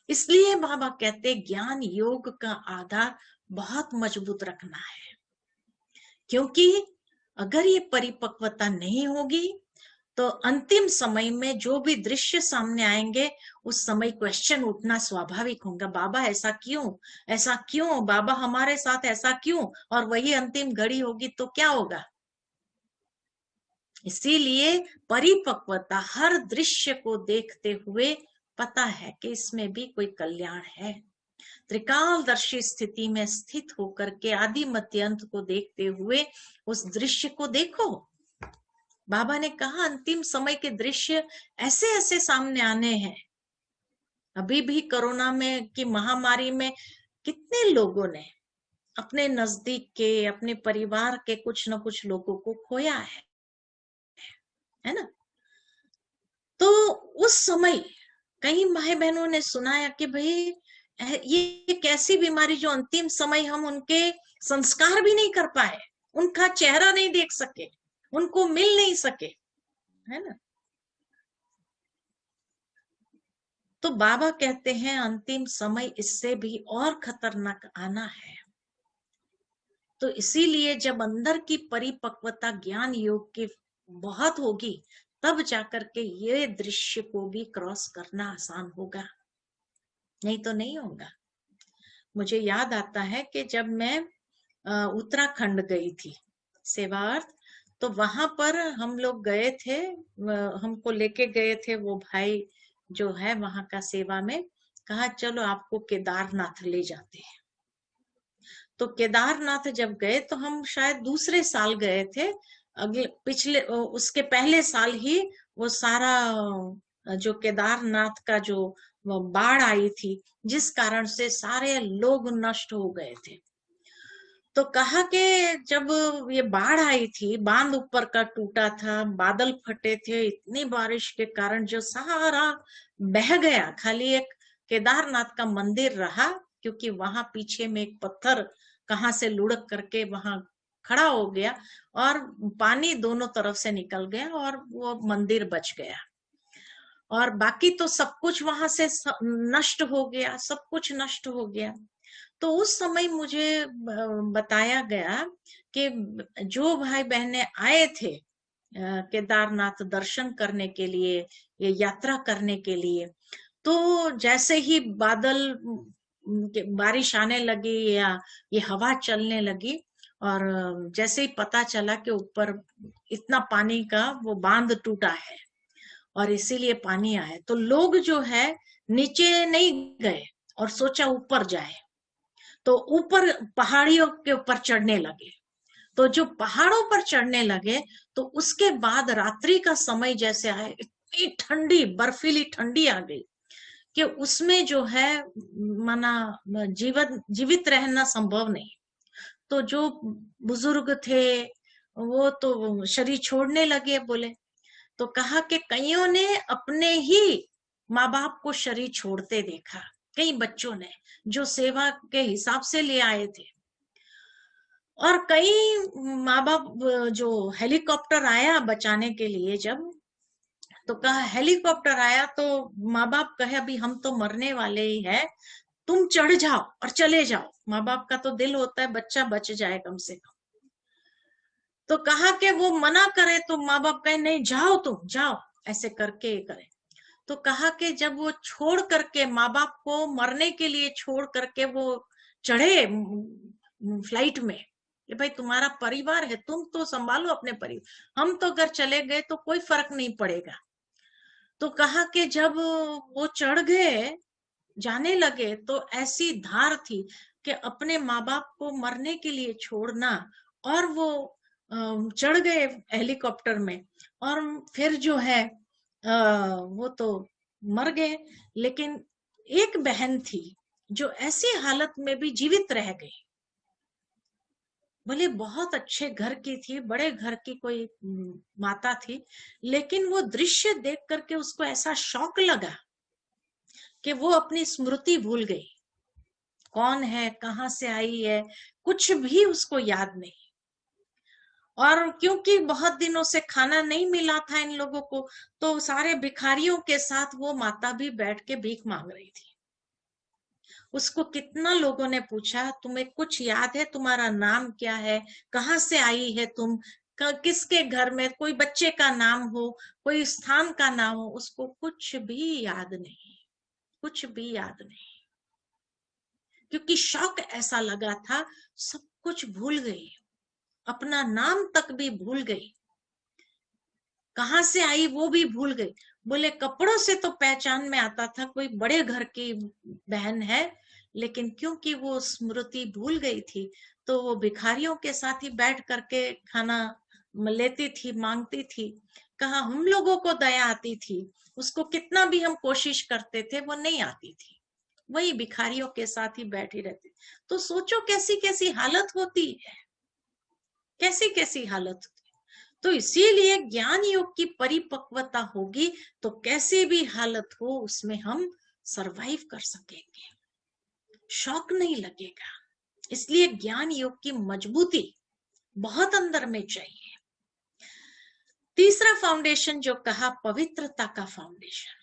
इसलिए बाबा कहते ज्ञान योग का आधार बहुत मजबूत रखना है, क्योंकि अगर ये परिपक्वता नहीं होगी तो अंतिम समय में जो भी दृश्य सामने आएंगे उस समय क्वेश्चन उठना स्वाभाविक होगा। बाबा ऐसा क्यों, बाबा हमारे साथ ऐसा क्यों, और वही अंतिम घड़ी होगी तो क्या होगा। इसीलिए परिपक्वता हर दृश्य को देखते हुए पता है कि इसमें भी कोई कल्याण है। त्रिकालदर्शी स्थिति में स्थित होकर के आदि मध्य अंत को देखते हुए उस दृश्य को देखो। बाबा ने कहा अंतिम समय के दृश्य ऐसे ऐसे सामने आने हैं। अभी भी कोरोना में की महामारी में कितने लोगों ने अपने नजदीक के, अपने परिवार के कुछ न कुछ लोगों को खोया है ना। तो उस समय कई भाई बहनों ने सुनाया कि भाई ये कैसी बीमारी जो अंतिम समय हम उनके संस्कार भी नहीं कर पाए, उनका चेहरा नहीं देख सके, उनको मिल नहीं सके, है ना। तो बाबा कहते हैं अंतिम समय इससे भी और खतरनाक आना है। तो इसीलिए जब अंदर की परिपक्वता ज्ञान योग की बहुत होगी, तब जाकर के ये दृश्य को भी क्रॉस करना आसान होगा, नहीं तो नहीं होगा। मुझे याद आता है कि जब मैं उत्तराखंड गई थी सेवार्थ, तो वहां पर हम लोग गए थे, हमको लेके गए थे वो भाई जो है वहां का सेवा में, कहा चलो आपको केदारनाथ ले जाते हैं। तो केदारनाथ जब गए तो हम शायद दूसरे साल गए थे, उसके पहले साल ही वो सारा जो केदारनाथ का जो बाढ़ आई थी, जिस कारण से सारे लोग नष्ट हो गए थे। तो कहा कि जब ये बाढ़ आई थी, बांध ऊपर का टूटा था, बादल फटे थे, इतनी बारिश के कारण जो सारा बह गया, खाली एक केदारनाथ का मंदिर रहा, क्योंकि वहां पीछे में एक पत्थर कहाँ से लुढ़क करके वहां खड़ा हो गया और पानी दोनों तरफ से निकल गया और वो मंदिर बच गया, और बाकी तो सब कुछ वहां से नष्ट हो गया, सब कुछ नष्ट हो गया। तो उस समय मुझे बताया गया कि जो भाई बहनें आए थे केदारनाथ दर्शन करने के लिए, ये यात्रा करने के लिए, तो जैसे ही बारिश आने लगी या ये हवा चलने लगी, और जैसे ही पता चला कि ऊपर इतना पानी का वो बांध टूटा है और इसीलिए पानी आया, तो लोग जो है नीचे नहीं गए और सोचा ऊपर जाए, तो ऊपर पहाड़ियों के ऊपर चढ़ने लगे। तो जो पहाड़ों पर चढ़ने लगे तो उसके बाद रात्रि का समय जैसे आए, इतनी ठंडी बर्फीली ठंडी आ गई कि उसमें जो है माना जीवित रहना संभव नहीं। तो जो बुजुर्ग थे वो तो शरीर छोड़ने लगे बोले। तो कहा कि कईयों ने अपने ही माँ बाप को शरीर छोड़ते देखा, कई बच्चों ने जो सेवा के हिसाब से ले आए थे, और कई माँ बाप जो हेलीकॉप्टर आया बचाने के लिए जब, तो कहा हेलीकॉप्टर आया तो माँ बाप कहे अभी हम तो मरने वाले ही है, तुम चढ़ जाओ और चले जाओ। माँ बाप का तो दिल होता है बच्चा बच जाए कम से कम। तो कहा कि वो मना करे तो माँ बाप कहे नहीं जाओ तुम जाओ, ऐसे करके ये करे। तो कहा कि जब वो छोड़ करके माँ बाप को मरने के लिए छोड़ करके वो चढ़े फ्लाइट में, कि भाई तुम्हारा परिवार है, तुम तो संभालो अपने परिवार, हम तो अगर चले गए तो कोई फर्क नहीं पड़ेगा। तो कहा कि जब वो चढ़ गए जाने लगे तो ऐसी धार थी कि अपने माँ बाप को मरने के लिए छोड़ना, और वो चढ़ गए हेलीकॉप्टर में, और फिर जो है वो तो मर गए। लेकिन एक बहन थी जो ऐसी हालत में भी जीवित रह गई, भले बहुत अच्छे घर की थी, बड़े घर की कोई माता थी, लेकिन वो दृश्य देख करके उसको ऐसा शौक लगा कि वो अपनी स्मृति भूल गई, कौन है कहाँ से आई है कुछ भी उसको याद नहीं। और क्योंकि बहुत दिनों से खाना नहीं मिला था इन लोगों को, तो सारे भिखारियों के साथ वो माता भी बैठ के भीख मांग रही थी। उसको कितना लोगों ने पूछा तुम्हें कुछ याद है, तुम्हारा नाम क्या है, कहाँ से आई है तुम, किसके घर में, कोई बच्चे का नाम हो, कोई स्थान का नाम हो, उसको कुछ भी याद नहीं, कुछ भी याद नहीं, क्योंकि शौक ऐसा लगा था, सब कुछ भूल गई, अपना नाम तक भी भूल गई, कहाँ से आई वो भी भूल गई। बोले कपड़ों से तो पहचान में आता था कोई बड़े घर की बहन है, लेकिन क्योंकि वो स्मृति भूल गई थी तो वो भिखारियों के साथ ही बैठ करके खाना लेती थी, मांगती थी। कहा हम लोगों को दया आती थी, उसको कितना भी हम कोशिश करते थे वो नहीं आती थी, वही भिखारियों के साथ ही बैठी रहती। तो सोचो कैसी कैसी हालत होती है, कैसी कैसी हालत होती। तो इसीलिए ज्ञान योग की परिपक्वता होगी तो कैसी भी हालत हो उसमें हम सरवाइव कर सकेंगे, शौक नहीं लगेगा। इसलिए ज्ञान योग की मजबूती बहुत अंदर में चाहिए। तीसरा फाउंडेशन जो कहा पवित्रता का फाउंडेशन,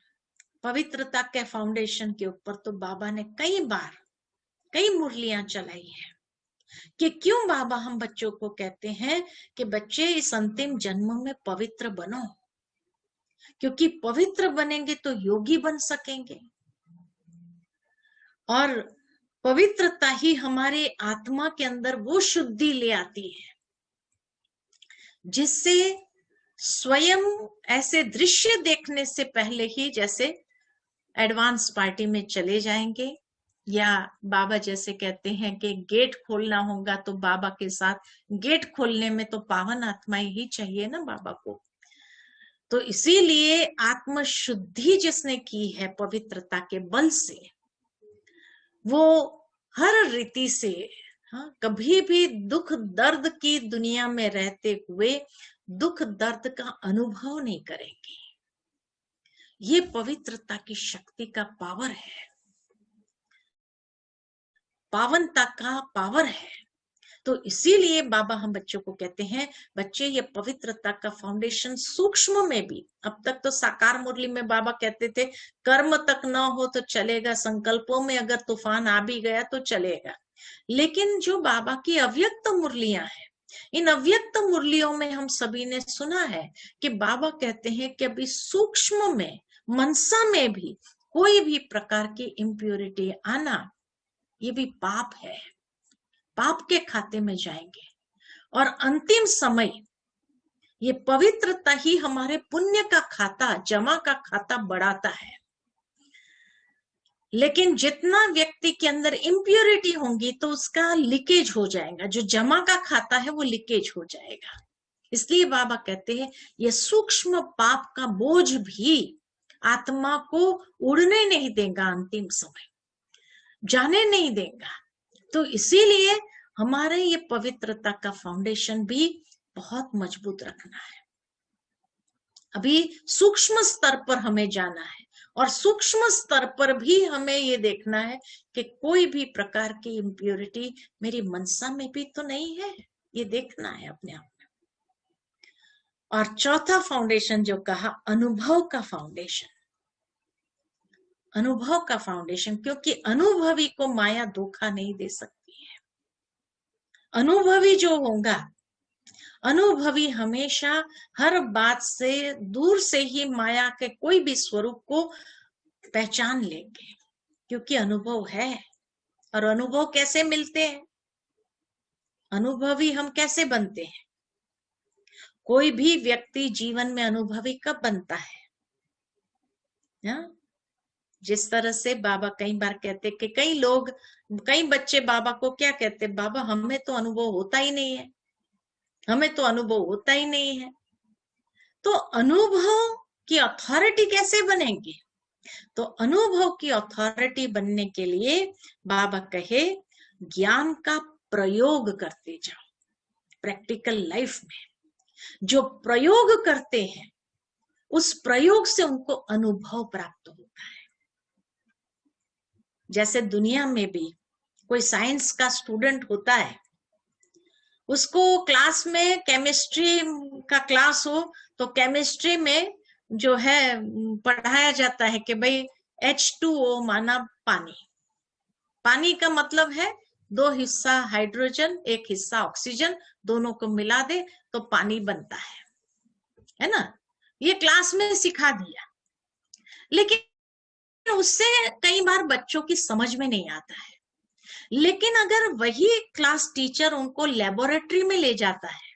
पवित्रता के फाउंडेशन के ऊपर तो बाबा ने कई बार कई मुरलियां चलाई है कि क्यों बाबा हम बच्चों को कहते हैं कि बच्चे इस अंतिम जन्म में पवित्र बनो, क्योंकि पवित्र बनेंगे तो योगी बन सकेंगे, और पवित्रता ही हमारे आत्मा के अंदर वो शुद्धि ले आती है जिससे स्वयं ऐसे दृश्य देखने से पहले ही जैसे एडवांस पार्टी में चले जाएंगे, या बाबा जैसे कहते हैं कि गेट खोलना होगा तो बाबा के साथ गेट खोलने में तो पावन आत्माएं ही चाहिए ना बाबा को। तो इसीलिए आत्म शुद्धि जिसने की है पवित्रता के बल से, वो हर रीति से कभी भी दुख दर्द की दुनिया में रहते हुए दुख दर्द का अनुभव नहीं करेंगे। ये पवित्रता की शक्ति का पावर है, पावनता का पावर है। तो इसीलिए बाबा हम बच्चों को कहते हैं बच्चे ये पवित्रता का फाउंडेशन सूक्ष्म में भी, अब तक तो साकार मुरली में बाबा कहते थे कर्म तक ना हो तो चलेगा, संकल्पों में अगर तूफान आ भी गया तो चलेगा, लेकिन जो बाबा की अव्यक्त मुरलियां हैं, इन अव्यक्त मुरलियों में हम सभी ने सुना है कि बाबा कहते हैं कि अभी सूक्ष्म में मनसा में भी कोई भी प्रकार की इम्प्योरिटी आना ये भी पाप है, पाप के खाते में जाएंगे। और अंतिम समय ये पवित्रता ही हमारे पुण्य का खाता, जमा का खाता बढ़ाता है। लेकिन जितना व्यक्ति के अंदर इम्प्योरिटी होंगी तो उसका लीकेज हो जाएगा, जो जमा का खाता है वो लीकेज हो जाएगा। इसलिए बाबा कहते हैं ये सूक्ष्म पाप का बोझ भी आत्मा को उड़ने नहीं देगा, अंतिम समय जाने नहीं देगा। तो इसीलिए हमारे ये पवित्रता का फाउंडेशन भी बहुत मजबूत रखना है। अभी सूक्ष्म स्तर पर हमें जाना है, और सूक्ष्म स्तर पर भी हमें ये देखना है कि कोई भी प्रकार की इम्प्योरिटी मेरी मनसा में भी तो नहीं है, ये देखना है अपने आप में। और चौथा फाउंडेशन जो कहा, अनुभव का फाउंडेशन, अनुभव का फाउंडेशन, क्योंकि अनुभवी को माया धोखा नहीं दे सकती है। अनुभवी जो होगा, अनुभवी हमेशा हर बात से दूर से ही माया के कोई भी स्वरूप को पहचान लेंगे, क्योंकि अनुभव है। और अनुभव कैसे मिलते हैं, अनुभवी हम कैसे बनते हैं? कोई भी व्यक्ति जीवन में अनुभवी कब बनता है ना? जिस तरह से बाबा कई बार कहते कि कई लोग, कई बच्चे बाबा को क्या कहते, बाबा हमें तो अनुभव होता ही नहीं है, हमें तो अनुभव होता ही नहीं है। तो अनुभव की अथॉरिटी कैसे बनेंगे? तो अनुभव की अथॉरिटी बनने के लिए बाबा कहे, ज्ञान का प्रयोग करते जाओ। प्रैक्टिकल लाइफ में जो प्रयोग करते हैं, उस प्रयोग से उनको अनुभव प्राप्त होता है। जैसे दुनिया में भी कोई साइंस का स्टूडेंट होता है, उसको क्लास में केमिस्ट्री का क्लास हो तो केमिस्ट्री में जो है पढ़ाया जाता है कि भाई H2O माना पानी, पानी का मतलब है 2 हिस्सा हाइड्रोजन 1 हिस्सा ऑक्सीजन, दोनों को मिला दे तो पानी बनता है ना? ये क्लास में सिखा दिया, लेकिन उससे कई बार बच्चों की समझ में नहीं आता है। लेकिन अगर वही क्लास टीचर उनको लेबोरेटरी में ले जाता है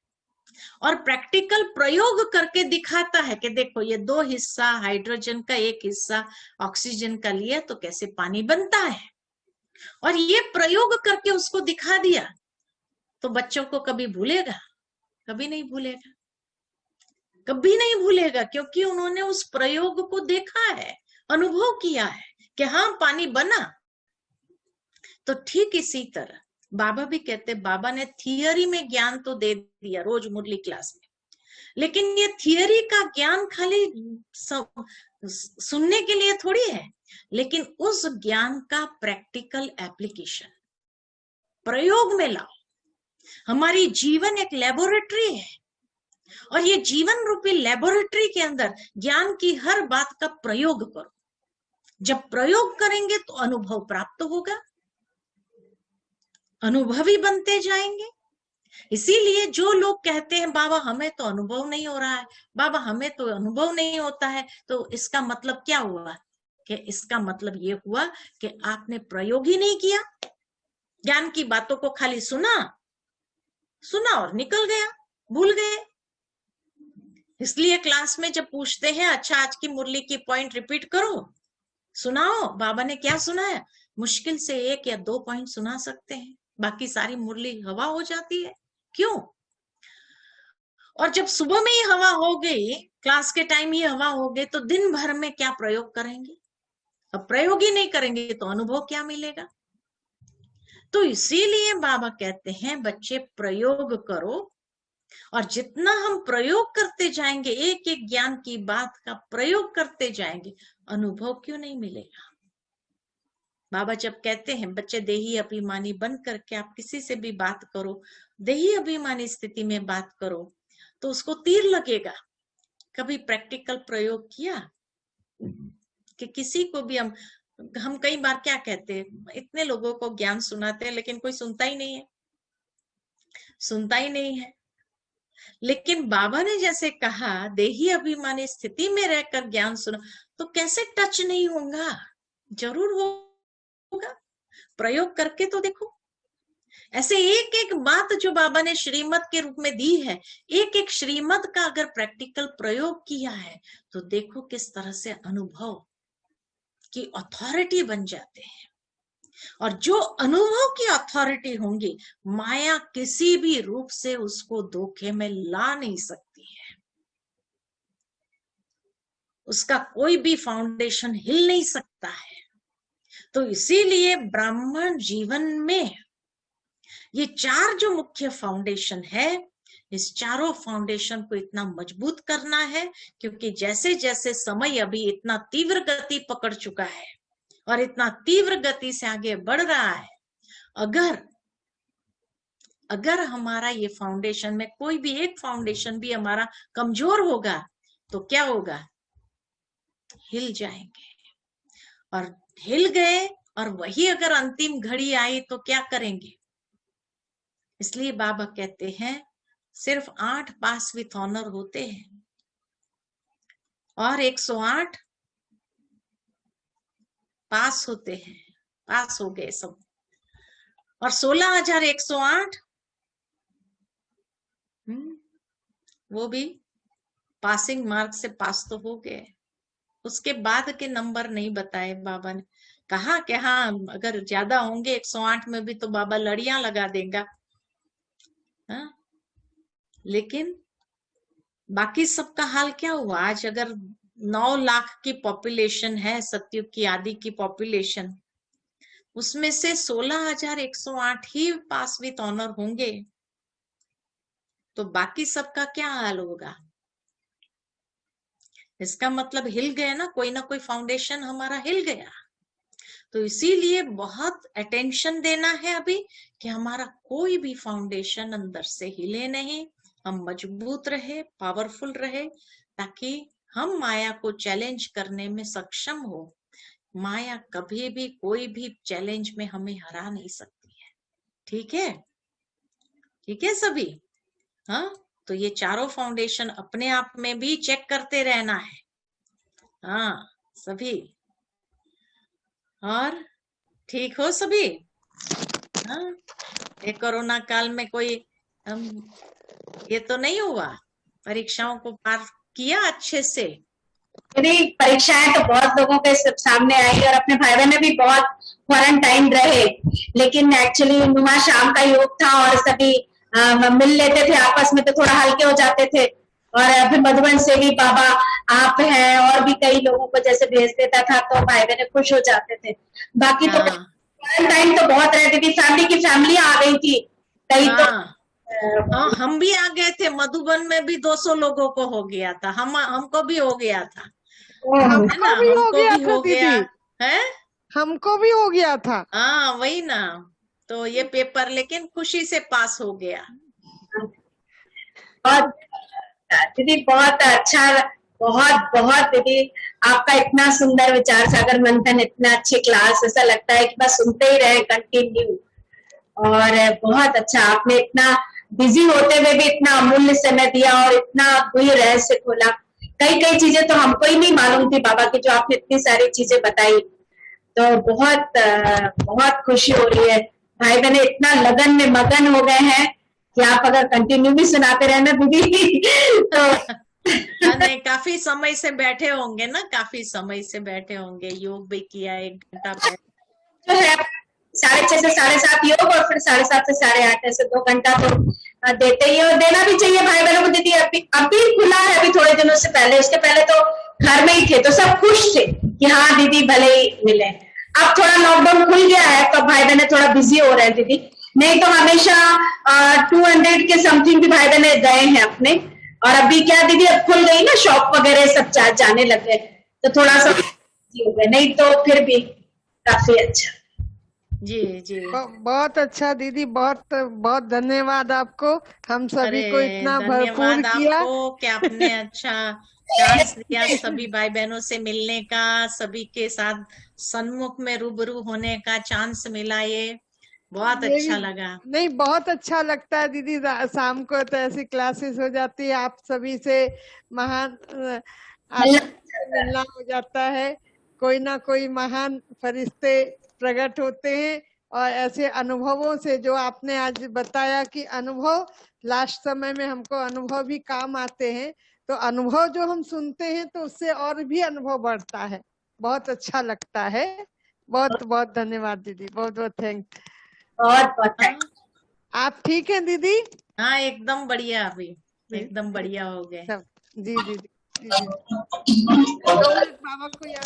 और प्रैक्टिकल प्रयोग करके दिखाता है कि देखो ये 2 हिस्सा हाइड्रोजन का 1 हिस्सा ऑक्सीजन का लिया तो कैसे पानी बनता है, और ये प्रयोग करके उसको दिखा दिया, तो बच्चों को कभी भूलेगा? कभी नहीं भूलेगा, कभी नहीं भूलेगा, क्योंकि उन्होंने उस प्रयोग को देखा है, अनुभव किया है कि हाँ पानी बना। तो ठीक इसी तरह बाबा भी कहते, बाबा ने थियरी में ज्ञान तो दे दिया रोज मुरली क्लास में, लेकिन ये थियरी का ज्ञान खाली सुनने के लिए थोड़ी है, लेकिन उस ज्ञान का प्रैक्टिकल एप्लीकेशन प्रयोग में लाओ। हमारी जीवन एक लेबोरेटरी है, और ये जीवन रूपी लेबोरेटरी के अंदर ज्ञान की हर बात का प्रयोग करो। जब प्रयोग करेंगे तो अनुभव प्राप्त होगा, अनुभवी बनते जाएंगे। इसीलिए जो लोग कहते हैं बाबा हमें तो अनुभव नहीं हो रहा है, बाबा हमें तो अनुभव नहीं होता है, तो इसका मतलब क्या हुआ? कि इसका मतलब ये हुआ कि आपने प्रयोग ही नहीं किया, ज्ञान की बातों को खाली सुना और निकल गया, भूल गए। इसलिए क्लास में जब पूछते हैं अच्छा आज की मुरली की पॉइंट रिपीट करो, सुनाओ, बाबा ने क्या सुनाया, मुश्किल से 1 या 2 पॉइंट सुना सकते हैं, बाकी सारी मुरली हवा हो जाती है। क्यों? और जब सुबह में ही हवा हो गई, क्लास के टाइम ही हवा हो गई, तो दिन भर में क्या प्रयोग करेंगे? अब प्रयोग ही नहीं करेंगे तो अनुभव क्या मिलेगा? तो इसीलिए बाबा कहते हैं बच्चे प्रयोग करो, और जितना हम प्रयोग करते जाएंगे, एक एक ज्ञान की बात का प्रयोग करते जाएंगे, अनुभव क्यों नहीं मिलेगा? बाबा जब कहते हैं बच्चे देही अभिमानी बन करके आप किसी से भी बात करो, देही अभिमानी स्थिति में बात करो, तो उसको तीर लगेगा। कभी प्रैक्टिकल प्रयोग किया कि किसी को भी हम कई बार क्या कहते हैं, इतने लोगों को ज्ञान सुनाते हैं लेकिन कोई सुनता ही नहीं है, सुनता ही नहीं है। लेकिन बाबा ने जैसे कहा देही अभिमानी स्थिति में रहकर ज्ञान सुना, तो कैसे टच नहीं होगा? जरूर होगा, प्रयोग करके तो देखो। ऐसे एक एक बात जो बाबा ने श्रीमत के रूप में दी है, एक एक श्रीमत का अगर प्रैक्टिकल प्रयोग किया है, तो देखो किस तरह से अनुभव की अथॉरिटी बन जाते हैं। और जो अनुभव की अथॉरिटी होंगी, माया किसी भी रूप से उसको धोखे में ला नहीं सकती है, उसका कोई भी फाउंडेशन हिल नहीं सकता है। तो इसीलिए ब्राह्मण जीवन में ये 4 जो मुख्य फाउंडेशन है, इस चारों फाउंडेशन को इतना मजबूत करना है, क्योंकि जैसे जैसे समय अभी इतना तीव्र गति पकड़ चुका है और इतना तीव्र गति से आगे बढ़ रहा है, अगर अगर हमारा ये फाउंडेशन में कोई भी एक फाउंडेशन भी हमारा कमजोर होगा तो क्या होगा, हिल जाएंगे। और हिल गए और वही अगर अंतिम घड़ी आई तो क्या करेंगे। इसलिए बाबा कहते हैं सिर्फ 8 पास विथ ऑनर होते हैं और 108 पास होते हैं, पास हो गए सब। और 16,108 वो भी पासिंग मार्क से पास तो हो गए। उसके बाद के नंबर नहीं बताए बाबा ने। कहा कि हाँ अगर ज्यादा होंगे 108 में भी तो बाबा लड़ियां लगा देगा, हाँ? लेकिन बाकी सबका हाल क्या हुआ। आज अगर 9 लाख की पॉपुलेशन है, सतयुग की आदि की पॉपुलेशन, उसमें से 16,108 ही पास विथ ऑनर होंगे, तो बाकी सबका क्या हाल होगा। इसका मतलब हिल गए ना कोई फाउंडेशन हमारा हिल गया। तो इसीलिए बहुत अटेंशन देना है अभी कि हमारा कोई भी फाउंडेशन अंदर से हिले नहीं, हम मजबूत रहे, पावरफुल रहे, ताकि हम माया को चैलेंज करने में सक्षम हो। माया कभी भी कोई भी चैलेंज में हमें हरा नहीं सकती है। ठीक है, ठीक है सभी। हाँ, तो ये चारों फाउंडेशन अपने आप में भी चेक करते रहना है। हाँ सभी, और ठीक हो सभी। हाँ, ये कोरोना काल में कोई ये तो नहीं हुआ, परीक्षाओं को पार किया अच्छे से। मेरी परीक्षाएं तो बहुत लोगों के सामने आई और अपने भाई बहन भी बहुत क्वारंटाइन रहे, लेकिन एक्चुअली वहां शाम का योग था और सभी मिल लेते थे आपस में, तो थोड़ा हल्के हो जाते थे। और फिर मधुबन से भी बाबा आप हैं और भी कई लोगों को जैसे भेज देता था, तो भाई बहन खुश हो जाते थे। बाकी तो क्वारंटाइन तो बहुत रहती थी, फैमिली की फैमिली आ गई थी कई। तो हम भी आ गए थे, मधुबन में भी 200 लोगों को हो गया था, हमको भी हो गया था, हमको भी हो गया था दीदी, है हमको भी हो गया था। हाँ वही ना, तो ये पेपर लेकिन खुशी से पास हो गया। बहुत दीदी बहुत अच्छा, बहुत बहुत दीदी आपका इतना सुंदर विचार सागर मंथन, इतना अच्छी क्लास, ऐसा लगता है कि बस सुनते ही रहे कंटिन्यू। और बहुत अच्छा, आपने इतना बिजी होते हुए भी इतना अमूल्य समय दिया और इतना कोई रहस्य खोला। कई कई चीजें तो हमको ही नहीं मालूम थी बाबा की, जो आपने इतनी सारी चीजें बताई। तो बहुत बहुत खुशी हो रही है। भाई बहन इतना लगन में मगन हो गए हैं कि आप अगर कंटिन्यू भी सुनाते रहे ना दीदी तो नहीं, काफी समय से बैठे होंगे ना, काफी समय से बैठे होंगे, योग भी किया 1 घंटा जो है 6:30 से 7:30 योग और फिर 7:30 से 8:30 ऐसे 2 घंटा तो देते ही, और देना भी चाहिए भाई बहनों को। दीदी अभी खुला है, अभी थोड़े दिनों से पहले, उसके पहले तो घर में ही थे, तो सब खुश थे कि हाँ दीदी भले ही मिले। अब थोड़ा लॉकडाउन खुल गया है तो भाई बहने थोड़ा बिजी हो रहे हैं दीदी, नहीं तो हमेशा 200 के समथिंग भी भाई बहने गए हैं अपने। और अभी क्या दीदी, अब खुल गई ना शॉप वगैरह, सब जाने लग गए, तो थोड़ा सा हो गए, नहीं तो फिर भी काफी अच्छा। जी जी, बहुत अच्छा दीदी, बहुत बहुत धन्यवाद आपको, हम सभी को इतना भरपूर किया कि आपने अच्छा चांस दिया सभी भाई बहनों से मिलने का, सभी के साथ सन्मुख में रूबरू होने का चांस मिला, ये बहुत अच्छा लगा। नहीं, बहुत अच्छा लगता है दीदी, शाम को तो ऐसी क्लासेस हो जाती है, आप सभी से महान मिलना हो जाता है, कोई ना कोई महान फरिश्ते प्रकट होते हैं। और ऐसे अनुभवों से जो आपने आज बताया कि अनुभव लास्ट समय में हमको अनुभव भी काम आते हैं, तो अनुभव जो हम सुनते हैं तो उससे और भी अनुभव बढ़ता है, बहुत अच्छा लगता है। बहुत बहुत धन्यवाद दीदी, बहुत बहुत थैंक। बहुत बहुत थैंक। आप ठीक है दीदी? हाँ एकदम बढ़िया, अभी एकदम बढ़िया हो गए। जी दीदी, बाबा को याद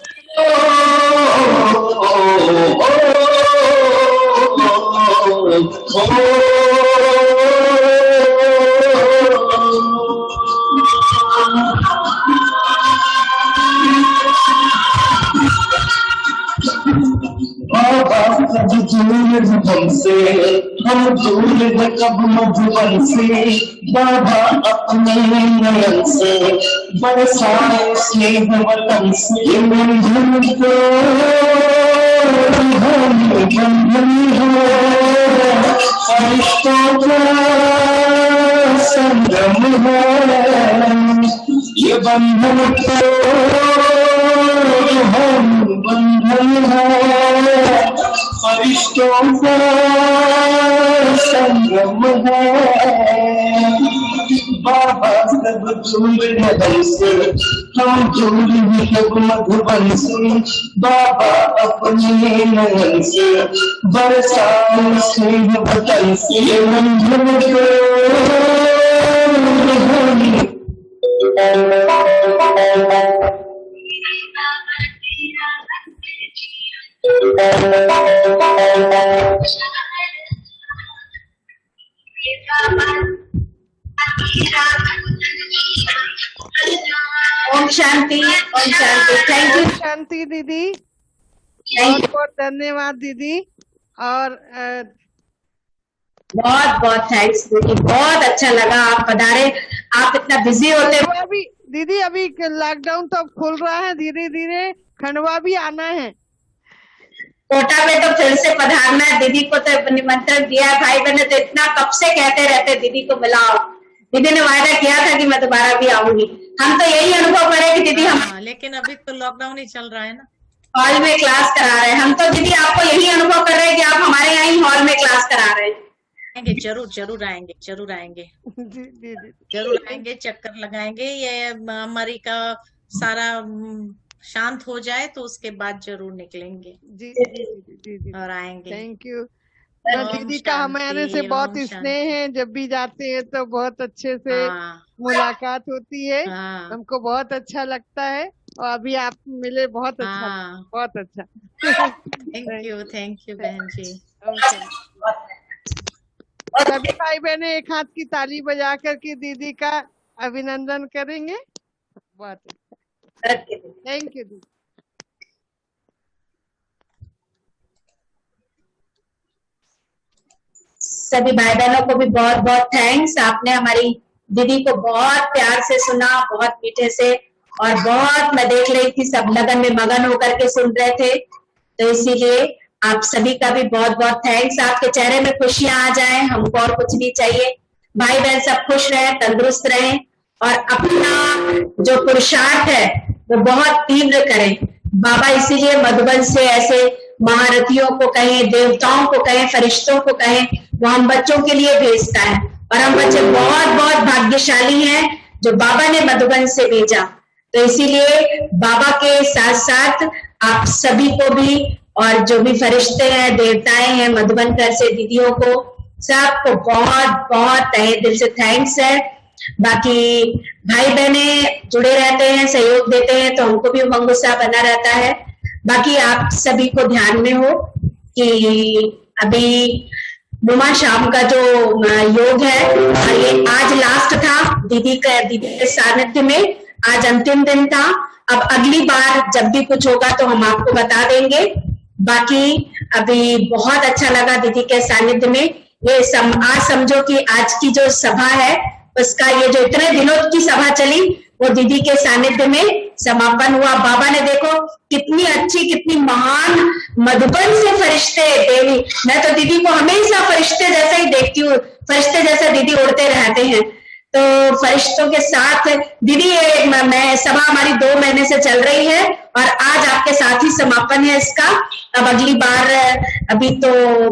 Oh, कब दूर हमसे, हम दूर है कब मधुबन से, बाबा अपने नयन से बरसाए स्नेह वतन से। बंधन को बंधन है, फरिश्तों का संगम है, ये बंधन को बंधन है, फरिश्तों का संगम है। बाबा सब दूर है हमसे, हम दूर हैं कब मधुबन से, बाबा अपने नयन से बरसाए स्नेह वतन से। बंधन को ओम शांति, ओम शांति। थैंक यू शांति दीदी, थैंक बहुत यू, बहुत धन्यवाद दीदी। और बहुत बहुत थैंक्स दीदी, बहुत अच्छा लगा आप पधारे। आप इतना बिजी होते हो। अभी दीदी अभी लॉकडाउन तो अब खुल रहा है, धीरे धीरे खंडवा भी आना है। कोटा में तो फिर से पधारना है। दीदी को तो निमंत्रण दिया है, भाई बहने तो इतना कब से कहते रहते दीदी को बुलाओ। दीदी ने वायदा किया था कि मैं दोबारा भी आऊंगी। हम तो यही अनुभव करें कि दीदी हम लेकिन अभी तो लॉकडाउन ही चल रहा है ना, हॉल में क्लास करा रहे हैं। हम तो दीदी आपको यही अनुभव कर रहे हैं कि आप हमारे यहाँ ही हॉल में क्लास करा रहे हैं। आएंगे, जरूर जरूर आएंगे, जरूर आएंगे, जी जी जरूर आएंगे, चक्कर लगाएंगे। ये महामारी का सारा शांत हो जाए तो उसके बाद जरूर निकलेंगे जी जी जी जी। और आएंगे। Thank you. ओम दीदी का हमारे से शांति, बहुत ओम स्नेह है, जब भी जाते हैं तो बहुत अच्छे से हाँ मुलाकात होती है, हाँ हमको बहुत अच्छा लगता है। और अभी आप मिले, बहुत अच्छा, हाँ, बहुत अच्छा। थैंक यू बहन जी। सभी भाई बहने एक हाथ की ताली बजा करके दीदी का अभिनंदन करेंगे। बहुत अच्छा, थैंक यू दीदी। सभी भाई बहनों को भी बहुत बहुत थैंक्स। आपने हमारी दीदी को बहुत प्यार से सुना, बहुत मीठे से, और बहुत मैं देख रही थी सब लगन में मगन होकर के सुन रहे थे। तो इसीलिए आप सभी का भी बहुत बहुत थैंक्स। आपके चेहरे में खुशियां आ जाएं, हमको और कुछ नहीं चाहिए। भाई बहन सब खुश रहें, तंदुरुस्त रहें, और अपना जो पुरुषार्थ है वो बहुत तीव्र करें। बाबा इसीलिए मधुबन से ऐसे महारथियों को कहें, देवताओं को कहें, फरिश्तों को कहें, वो हम बच्चों के लिए भेजता है। और हम बच्चे बहुत बहुत भाग्यशाली हैं जो बाबा ने मधुबन से भेजा। तो इसीलिए बाबा के साथ साथ आप सभी को भी, और जो भी फरिश्ते हैं, देवताएं हैं, मधुबन घर से दीदियों को, सबको बहुत बहुत तहे दिल से थैंक्स है। बाकी भाई बहने जुड़े रहते हैं, सहयोग देते हैं, तो हमको भी उमंग उत्साह बना रहता है। बाकी आप सभी को ध्यान में हो कि अभी नुमा शाम का जो योग है, ये आज लास्ट था दीदी के सानिध्य में, आज अंतिम दिन था। अब अगली बार जब भी कुछ होगा तो हम आपको बता देंगे। बाकी अभी बहुत अच्छा लगा दीदी के सानिध्य में। ये आज समझो कि आज की जो सभा है उसका, ये जो इतने दिनों की सभा चली, वो दीदी के सानिध्य में समापन हुआ। बाबा ने देखो कितनी अच्छी, कितनी महान मधुबन से फरिश्ते देवी। मैं तो दीदी को हमेशा फरिश्ते जैसा ही देखती हूँ, फरिश्ते जैसा दीदी उड़ते रहते हैं। तो फरिश्तों के साथ दीदी, मैं सभा हमारी 2 महीने से चल रही है और आज आपके साथ ही समापन है इसका। अब अगली बार अभी तो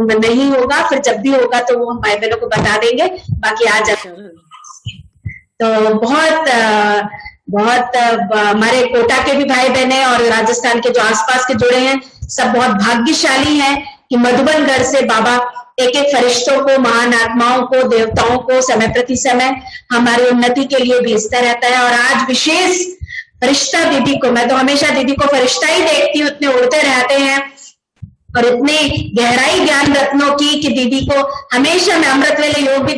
नहीं होगा, फिर जब भी होगा तो वो हम भाई बहनों को बता देंगे। बाकी आज तो बहुत हमारे कोटा के भी भाई बहने और राजस्थान के जो आसपास के जुड़े हैं, सब बहुत भाग्यशाली हैं कि मधुबन घर से बाबा एक एक फरिश्तों को, महान आत्माओं को, देवताओं को समय प्रति समय हमारी उन्नति के लिए भेजता रहता है। और आज विशेष फरिश्ता दीदी को, मैं तो हमेशा दीदी को फरिश्ता ही देखती हूँ, इतने उड़ते रहते हैं और इतने गहराई ज्ञान रत्नों की कि दीदी को हमेशा मैं अमृत वेले योग भी